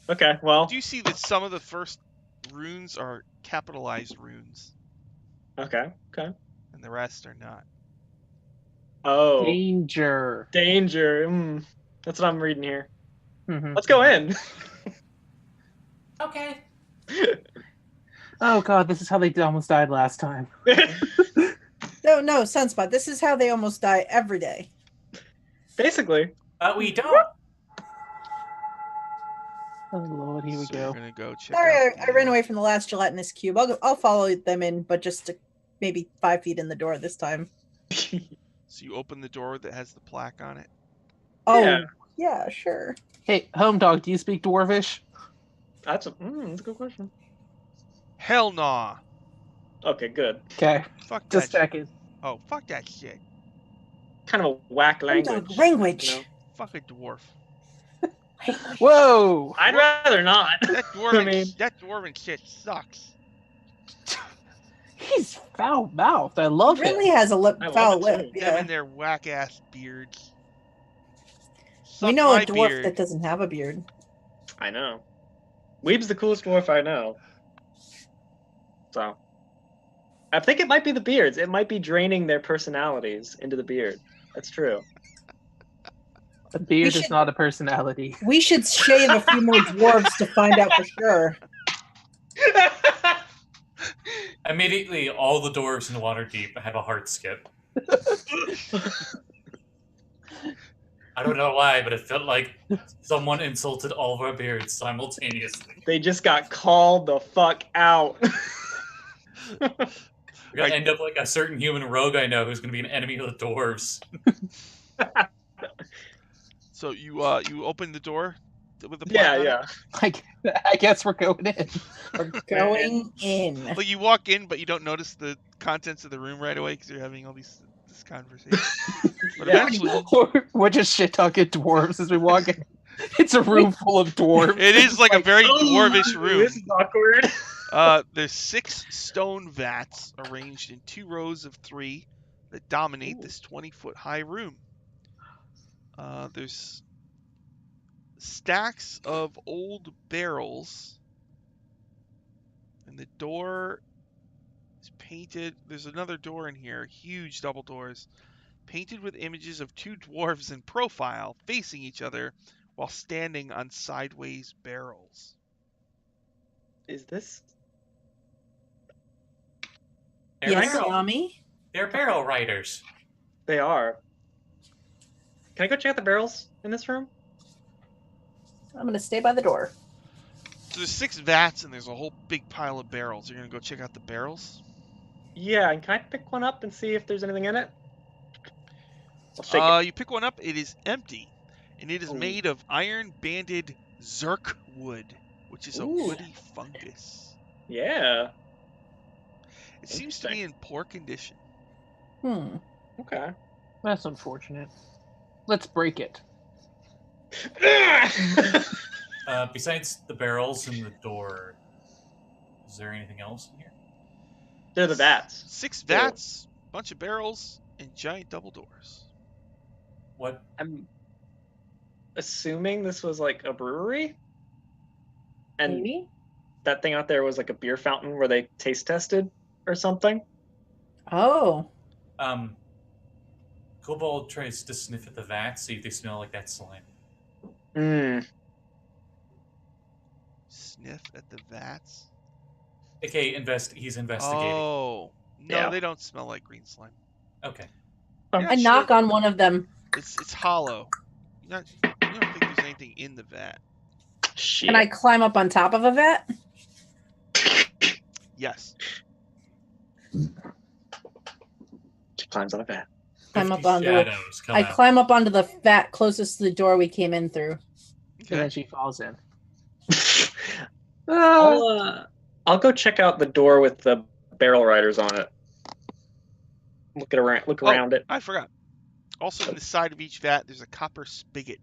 Okay, well, Do you see that some of the first runes are capitalized runes okay. and the rest are not? Oh, Danger. danger. That's what I'm reading here. Mhm. Let's go in. Okay. Oh God, this is how they almost died last time. No, Sunspot. This is how they almost die every day. Basically. We don't. Oh Lord, here we So go. We're gonna go check Sorry, out I ran away from the last gelatinous cube. I'll follow them in, but just to maybe 5 feet in the door this time. So you open the door that has the plaque on it. Oh, Yeah. yeah, sure. Hey, home dog, do you speak Dwarvish? That's a good question. Hell nah. Okay, good. Okay, Fuck that. just shit. checking. Oh, fuck that shit. Kind of a whack Home dog language. language. You know? Fuck a dwarf. Whoa! I'd rather not. That dwarven, mean- that dwarven shit sucks. He's foul mouthed. I love He really him. has a I love foul it, lip. too. Them Yeah. and their whack ass beards. We Suck know a my dwarf beard. that doesn't have a beard. I know. Weeb's the coolest dwarf I know. So, I think it might be the beards. It might be draining their personalities into the beard. That's true. A beard We is should- not a personality. We should shave a few more dwarves to find out for sure. Immediately, all the dwarves in Waterdeep have a heart skip. I don't know why, but it felt like someone insulted all of our beards simultaneously. They just got called the fuck out. We're gonna end up like a certain human rogue I know who's gonna be an enemy of the dwarves. So you open the door with the Yeah, plaque on it? I guess we're going in. We're going in. Like you walk in, but you don't notice the contents of the room right away because you're having all this conversation. But Yeah. eventually, We're just shit talking dwarves as we walk in. It's a room full of dwarves. it is like a very dwarvish Ooh, room. This is awkward. There's 6 stone vats arranged in 2 rows of 3 that dominate this 20-foot high room. There's stacks of old barrels, and the door is painted. There's another door in here, huge double doors, painted with images of 2 dwarves in profile facing each other while standing on sideways barrels. Is this? They're, Yes, barrel, Yami. they're barrel riders. They are. Can I go check out the barrels in this room? I'm going to stay by the door. So there's 6 vats and there's a whole big pile of barrels. You're gonna go check out the barrels? Yeah, and can I pick one up and see if there's anything in it? I'll shake it. You pick one up. It is empty, and it is made of iron-banded zerk wood, which is a Ooh. woody fungus. Yeah. It seems to be in poor condition. Okay. That's unfortunate. Let's break it. Besides the barrels and the door, is there anything else in here? They're the vats. 6 vats, bunch of barrels, and giant double doors. What? I'm assuming this was like a brewery. And Maybe? that thing out there was like a beer fountain where they taste tested or something. Oh. Kobold tries to sniff at the vats, see if they smell like that slime. Sniff at the vats. Okay, he's investigating. Oh, no, Yeah. they don't smell like green slime. Okay. You're I not knock sure. on one of them. It's hollow. You don't think there's anything in the vat? Shit. Can I climb up on top of a vat? Yes. She climbs on a vat. Climb 50 up onto it. shadows come I out. climb up onto the vat closest to the door we came in through. And then Okay. she falls in. I'll go check out the door with the barrel riders on it. Look around it. I forgot. Also, in the side of each vat, there's a copper spigot.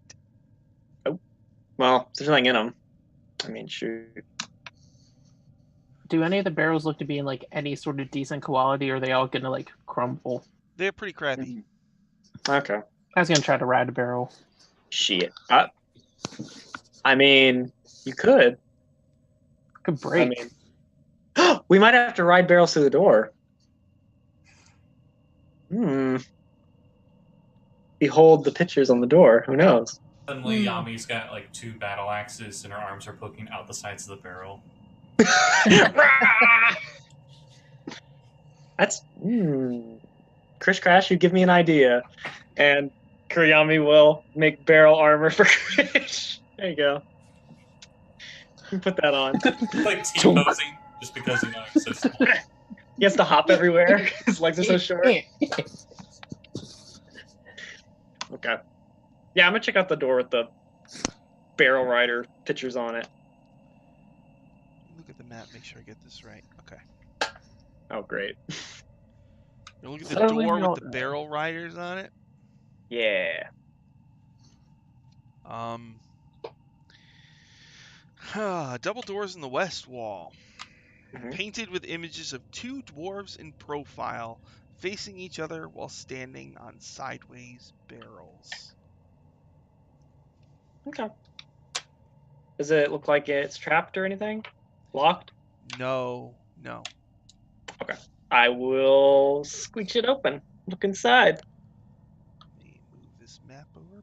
Well, there's nothing in them. I mean, shoot. Do any of the barrels look to be in like any sort of decent quality, or are they all gonna like crumble? They're pretty crappy. Okay. I was gonna try to ride a barrel. Shit. I mean, you could. Could break. I mean, we might have to ride barrels through the door. Behold the pictures on the door. Who knows? Suddenly, Yami's got like 2 battle axes, and her arms are poking out the sides of the barrel. That's Krish Crash, you give me an idea, and Kuryami will make barrel armor for Krish. There you go. You can put that on. Like T-posing, just because it's so small. He has to hop everywhere. His legs are so short. Okay. Yeah, I'm gonna check out the door with the barrel rider pictures on it. Look at the map, make sure I get this right. Okay. Oh, great. You look at the Totally door with not the right. barrel riders on it. Yeah. Double doors in the west wall, Mhm. painted with images of two dwarves in profile, facing each other while standing on sideways barrels. Okay. Does it look like it's trapped or anything? Locked? No. I will squeeze it open. Look inside. Let me move this map over.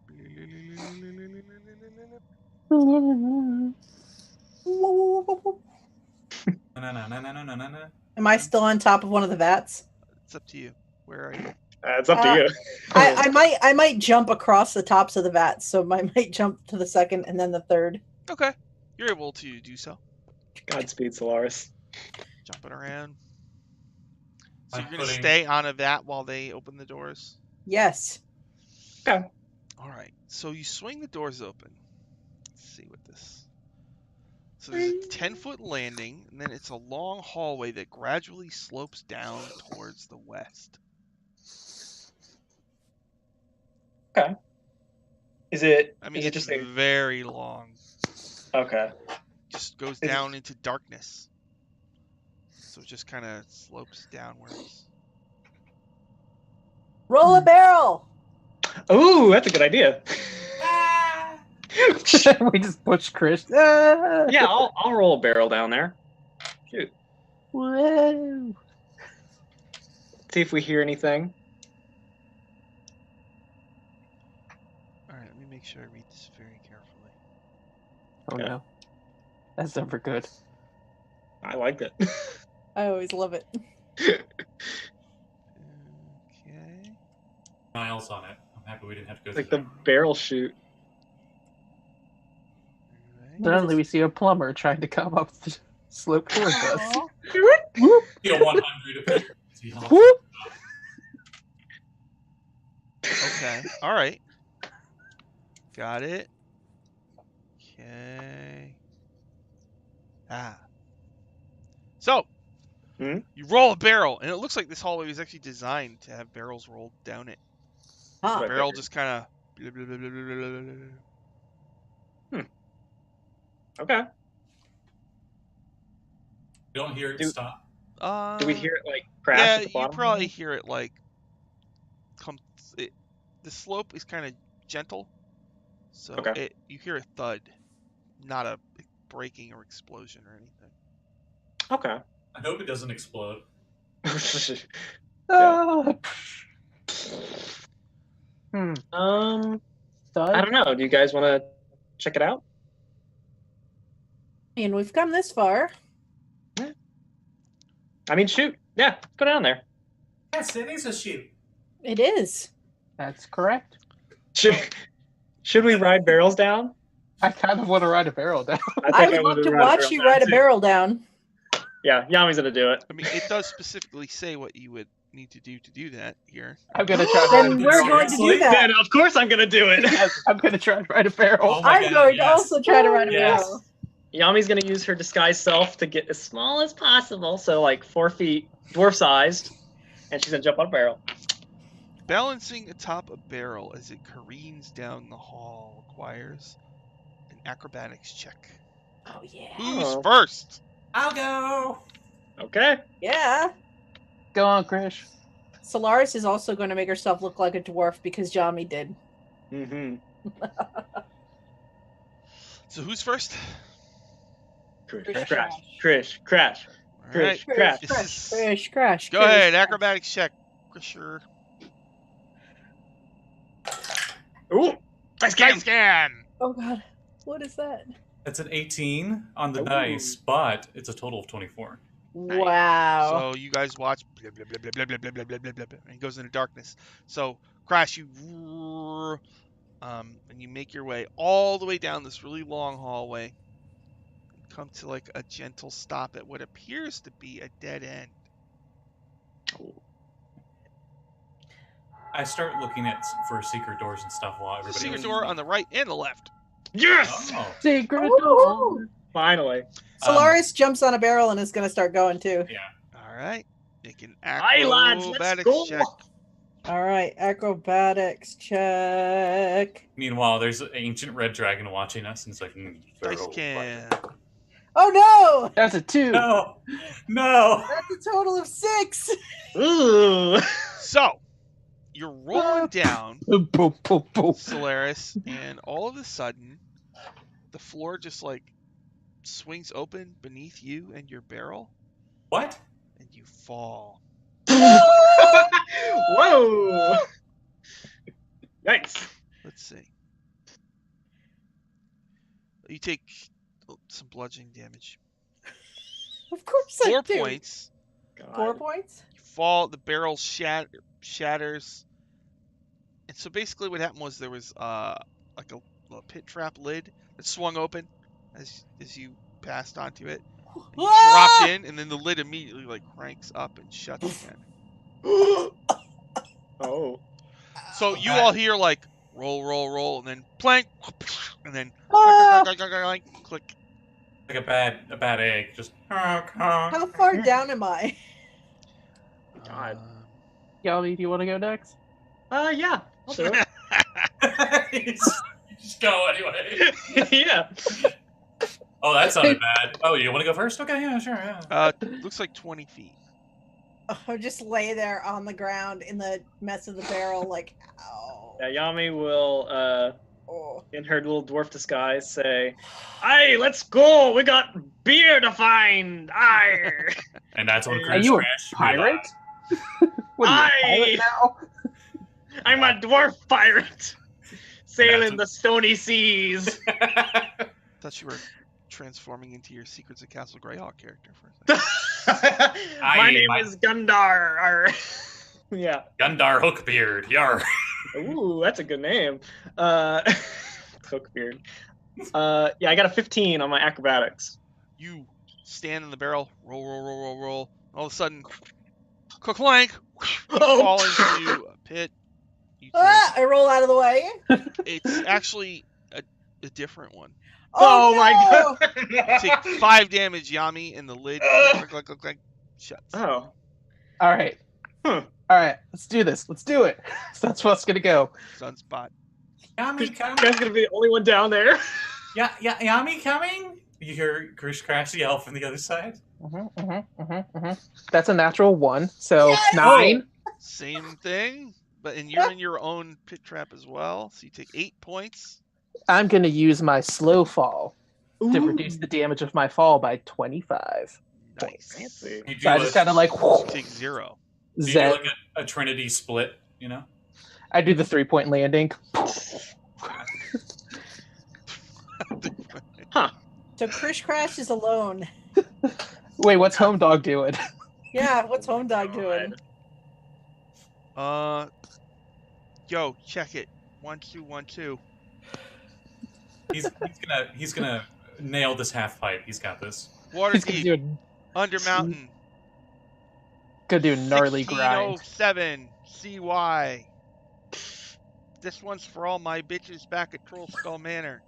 Am I still on top of one of the vats? It's up to you. Where are you? It's up to you. I might jump across the tops of the vats, so I might jump to the second and then the third. Okay. You're able to do so. Godspeed, Solaris. Jumping around. So I'm you're going to putting- stay on a vat while they open the doors? Yes. Okay. All right. So you swing the doors open. Let's see what this... So there's a 10-foot landing, and then it's a long hallway that gradually slopes down towards the west. Okay. Is it? I mean, is it it's just a? very long. Okay. Just goes Is it- down into darkness. So it just kind of slopes downwards. Roll a barrel. Ooh, that's a good idea. We just push Chris. Ah! Yeah, I'll roll a barrel down there. Shoot. Whoa. See if we hear anything. All right, let me make sure I read this very carefully. Oh Okay. no. That's never good. I liked it. I always love it. Okay. Miles on it. I'm happy we didn't have to go It's like through the barrel shoot. All right. Suddenly we see a plumber trying to come up the slope towards us. Aw. that. 100 See how- Whoop! Okay. All right. Got it. Okay. So, Mhm. you roll a barrel, and it looks like this hallway was actually designed to have barrels rolled down it. Huh. The Right. barrel just kind of. Okay. You don't hear it Do- stop. Do we hear it like crash Yeah, at the you bottom? probably hear it like come. The slope is kind of gentle, so Okay. you hear a thud, not a breaking or explosion or anything. Okay. I hope it doesn't explode. Ah. Thud. I don't know. Do you guys want to check it out? And we've come this far. I mean, shoot. Yeah, go down there. Yes, it is a shoot. It is. That's correct. Should we ride barrels down? I kind of want to ride a barrel down. I would love to watch you ride a barrel down. Yeah, Yami's gonna do it. I mean, it does specifically say what you would need to do that here. I'm gonna try to ride a Then barrel. we're going to do Seriously? that. Then of course I'm gonna do it. Yes, I'm gonna try to ride a barrel. Oh my I'm God, going to yes. also try to ride a Yes. barrel. Yami's gonna use her disguised self to get as small as possible, so like 4 feet, dwarf sized, and she's gonna jump on a barrel. Balancing atop a barrel as it careens down the hall requires an acrobatics check. Oh yeah. Who's Oh. first? I'll go. Okay. Yeah. Go on, Krish. Solaris is also going to make herself look like a dwarf because Jami did. Mm-hmm. So who's first? Krish, crash, Krish, crash, All Krish, right. crash. This Crash, is- crash, crash. Go crash, ahead, crash. acrobatics check. Krisher. Ooh, nice Scan, game. scan. Oh god, what is that? That's an 18 on the Ooh. dice, but it's a total of 24. Wow. So you guys watch, blah, blah, blah, blah, blah, blah, blah, blah, blah, blah, blah, and it goes into darkness. So Crash, you, and you make your way all the way down this really long hallway, and come to like a gentle stop at what appears to be a dead end. I start looking at for secret doors and stuff while There's a everybody. secret door on the right and the left. Yes, Oh, Secret Ooh. door. finally. Solaris jumps on a barrel and is going to start going too. yeah. All right, make an Aye, lads, let's acrobatics go. check. All right, acrobatics check. Meanwhile, there's an ancient red dragon watching us, and it's like, Dice barrel can. Oh no! That's a 2. No, no. That's a total of 6. Ooh. So, you're rolling down, Boom, boom, boom. Solaris, and all of a sudden, the floor just like swings open beneath you and your barrel, What? and you fall. Whoa. Nice. Let's see. You take some bludgeoning damage. Of course 4 I do. points. God. 4 points? You fall. The barrel shatters. And so basically, what happened was there was like a pit trap lid that swung open as you passed onto it. And you dropped in, and then the lid immediately like cranks up and shuts again. Oh. So you all hear like roll, roll, roll, and then plank, and then click. Like a bad egg. Just. How far down am I? God. Yali, do you want to go next? Yeah. I'll do it. Just go anyway. Yeah. Oh, that sounded bad. Oh, you want to go first? Okay, yeah, sure. Yeah. Looks like 20 feet. I'll just lay there on the ground in the mess of the barrel, like, ow. Yeah, Yami will, Oh. in her little dwarf disguise, say, "Aye, let's go. We got beer to find. Aye." And that's when Are Chris you a Crash pirate? What are you, a pirate now? I'm a dwarf pirate, sailing That's- the stony seas. Thought you were transforming into your Secrets of Castle Greyhawk character for a second. My name is Gundar. Yeah. Gundar Hookbeard. Yar. Ooh, that's a good name. Hookbeard. Yeah, I got a 15 on my acrobatics. You stand in the barrel, roll, roll, roll, roll, roll. All of a sudden, clank, you fall into a pit. You Ah, I roll out of the way. it's actually a different one. Oh my no! god! You take 5 damage, Yami, and the lid click, shuts. Oh. All right. Huh. All right, let's do this. Let's do it. So that's what's gonna go. Sunspot. Yami You coming. guys gonna be the only one down there? Yeah, Yami coming. You hear Chris Crash yell from the other side. That's a natural 1, so Yes! 9. Same thing, but you're in your own pit trap as well. So you take 8 points. I'm gonna use my slow fall to Ooh. reduce the damage of my fall by 25. Nice. Fancy. You do, So I just kind of like You take 0. you do zet. like a Trinity split, you know? I do the 3-point landing. Huh. So Krish Crash is alone. Wait, what's Home Dog doing? Yeah, what's Home Dog doing? Yo, check it. 1, 2, 1, 2. He's gonna nail this half pipe. He's got this. Water He's gonna deep. do Under mountain. a gnarly grind. 1607 CY. This one's for all my bitches back at Troll Skull Manor.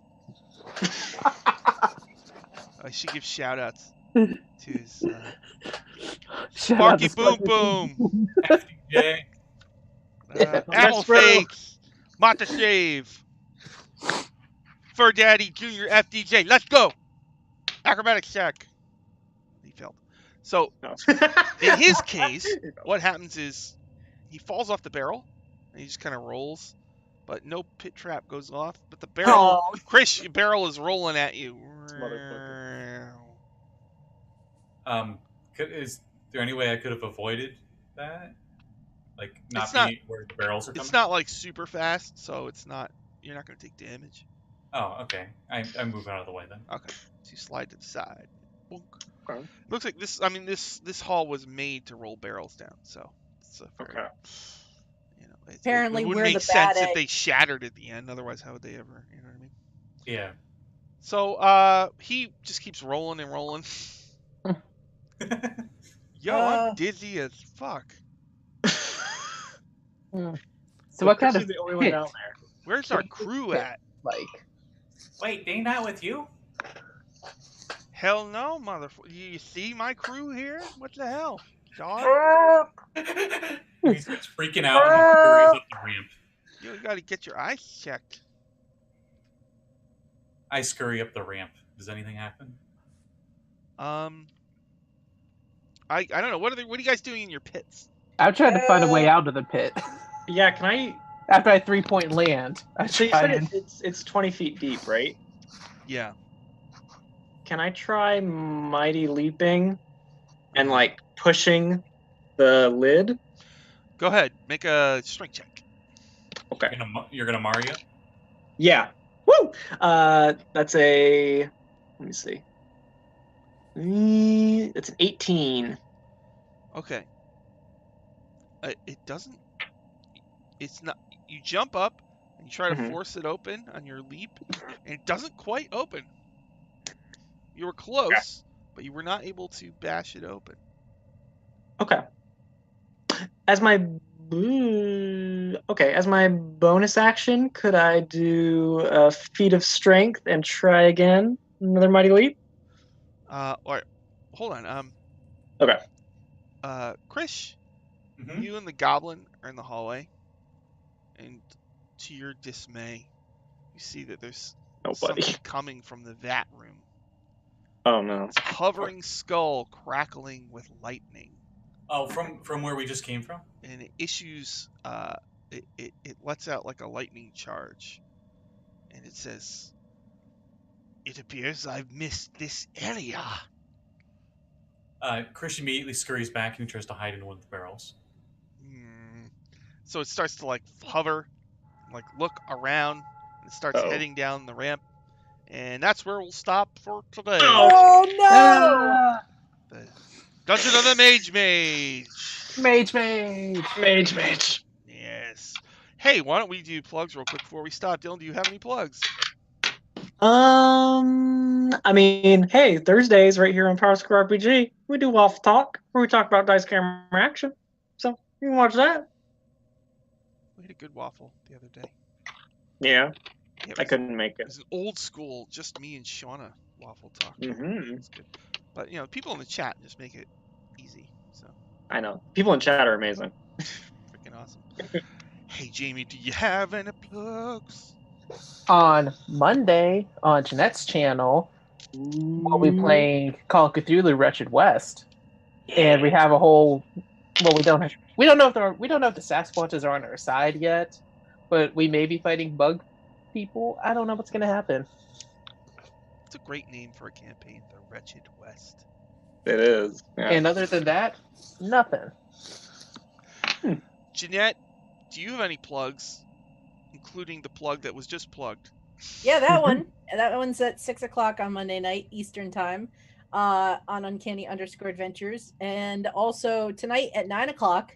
I should give shout outs to his Shout out Sparky to Boom Sparky Boom, FDJ. Apple bro. Face, Mata Shave, Fur Daddy Junior FDJ. Let's go. Acrobatics check. He failed. So No. in his case, what happens is he falls off the barrel and he just kind of rolls, but no pit trap goes off. But the barrel, Oh, Chris, your barrel is rolling at you. Motherfucker. Is there any way I could have avoided that? Like not It's not- being where the barrels are coming? It's not like super fast, so it's not. You're not going to take damage. Oh, okay. I move out of the way then. Okay, so you slide to the side. Boink. Okay. Looks like this. I mean, this hall was made to roll barrels down, so it's a very, Okay. you know, Apparently it would we're make the sense bad if they shattered at the end. Otherwise, how would they ever? You know what I mean? Yeah. So he just keeps rolling and rolling. Yo, I'm dizzy as fuck. So what kind She's of the only one pit, down there. Where's our crew at? like? Wait, they not with you? Hell no, motherfucker. You see my crew here? What the hell, dog? He's freaking out and he hurries up the ramp. You got to get your eyes checked. I scurry up the ramp. Does anything happen? I don't know. What are you guys doing in your pits? I'm trying to find a way out of the pit. Yeah, can I? After I 3-point land, I So you try said and... it's 20 feet deep, right? Yeah. Can I try mighty leaping and like pushing the lid? Go ahead. Make a strength check. Okay. You're gonna Mario? Yeah. Woo! That's a. Let me see. It's an 18. Okay. It doesn't. It's not. You jump up and you try to force it open on your leap, and it doesn't quite open. You were close, but you were not able to bash it open. Okay. As my bonus action, could I do a feat of strength and try again? Another mighty leap? All right. Hold on. Okay. Krish, Mm-hmm. you and the goblin are in the hallway, and to your dismay, you see that there's Nobody. something coming from the vat room. Oh no. It's a hovering skull crackling with lightning. Oh, from where we just came from? And it issues it lets out like a lightning charge, and it says, "It appears I've missed this area." Chris immediately scurries back and he tries to hide in one of the barrels. So it starts to like hover, like look around, and it starts heading down the ramp, and that's where we'll stop for today. Oh no! The Dungeon of the Mage. Mage. Yes. Hey, why don't we do plugs real quick before we stop? Dylan, do you have any plugs? I mean, hey, Thursdays right here on Power Square RPG, we do Waffle Talk, where we talk about dice camera action. So you can watch that. We had a good waffle the other day. Yeah, Yeah, I couldn't make It it. was an old school, just me and Shauna waffle talk. Mm-hmm. It's good. But people in the chat just make it easy. So I know. People in chat are amazing. freaking awesome. Hey Jamie, do you have any plugs? On Monday on Jeanette's channel, we'll be playing Call of Cthulhu: Wretched West, and we have a whole. Well, we don't know if the Sasquatches are on our side yet, but we may be fighting bug people. I don't know what's gonna happen. It's a great name for a campaign, the Wretched West. It is. Yeah. And other than that, nothing. Jeanette, do you have any plugs, including the plug that was just plugged? Yeah, that one. That one's at 6:00 on Monday night Eastern time, on Uncanny_Adventures, and also tonight at 9:00,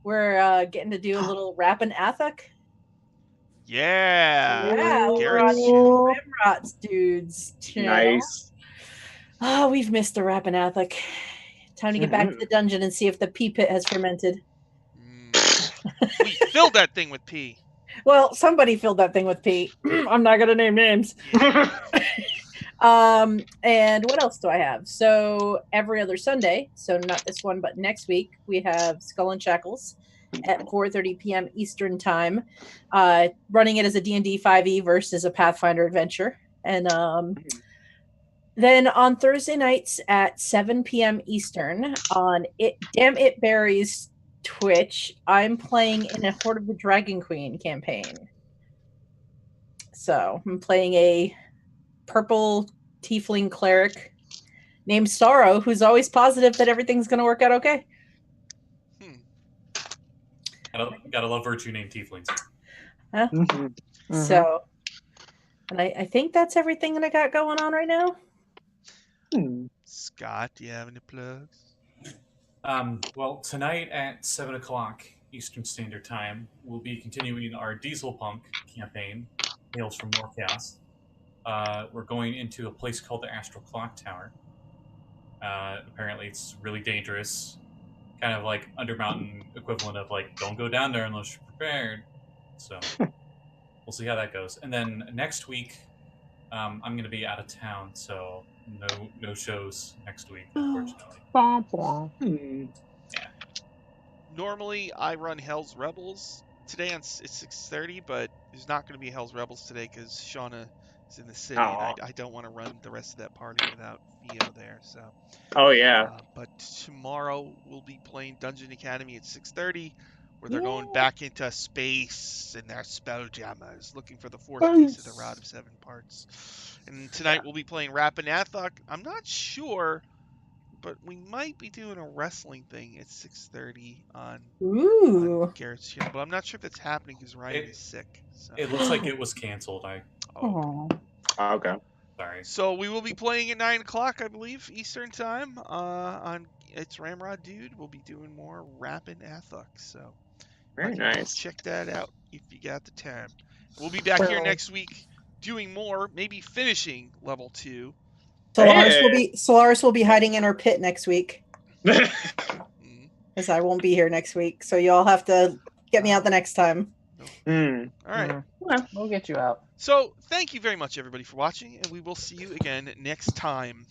we're getting to do a little Rappin' Athok. Yeah, Over Garrett's on channel. Rimrot's dude's channel. Nice. Oh, we've missed the Rappin' Athok. Time to get back to the dungeon and see if the pea pit has fermented. We filled that thing with pee. Well, somebody filled that thing with pee. I'm not gonna name names. Yeah. And what else do I have? So every other Sunday, so not this one, but next week, we have Skull and Shackles at 4:30 p.m. Eastern time, running it as a D&D 5e versus a Pathfinder adventure. And then on Thursday nights at 7 p.m. Eastern on Damn It Berry's Twitch, I'm playing in a Horde of the Dragon Queen campaign. So I'm playing a purple tiefling cleric named Sorrow, who's always positive that everything's going to work out okay. Gotta love virtue named tieflings. Huh? So, and I think that's everything that I got going on right now. Scott, do you have any plugs? Well, tonight at 7:00 Eastern Standard Time, we'll be continuing our Diesel Punk campaign, Tales from More Chaos. We're going into a place called the Astral Clock Tower. Apparently, it's really dangerous, kind of like Undermountain equivalent of like, don't go down there unless you're prepared. So we'll see how that goes. And then next week, I'm going to be out of town, so no shows next week, unfortunately. Bom, bom. Yeah. Normally, I run Hell's Rebels. Today it's 6:30, but there's not going to be Hell's Rebels today because Shauna is in the city, and Aw. I don't want to run the rest of that party without Theo there. So, Oh yeah. but tomorrow we'll be playing Dungeon Academy at 6:30, where they're Yeah. going back into space in their spelljammers, looking for the fourth piece of the Rod of Seven Parts. And tonight we'll be playing Rappin' Athok. I'm not sure, but we might be doing a wrestling thing at 6:30 on Ooh. Garrett's channel, but I'm not sure if that's happening because Ryan It- is sick. So. It looks like it was canceled. Okay. Aw. Okay. Sorry. So we will be playing at 9 o'clock, I believe, Eastern time. On it's Ramrod Dude. We'll be doing more Rappin' Athok. So Very might nice. check that out if you got the time. We'll be back here So- next week doing more, maybe finishing level 2. Solaris will be hiding in her pit next week, Mm, as I won't be here next week. So y'all have to get me out the next time. Hmm. All right. We'll get you out. So thank you very much, everybody, for watching, and we will see you again next time.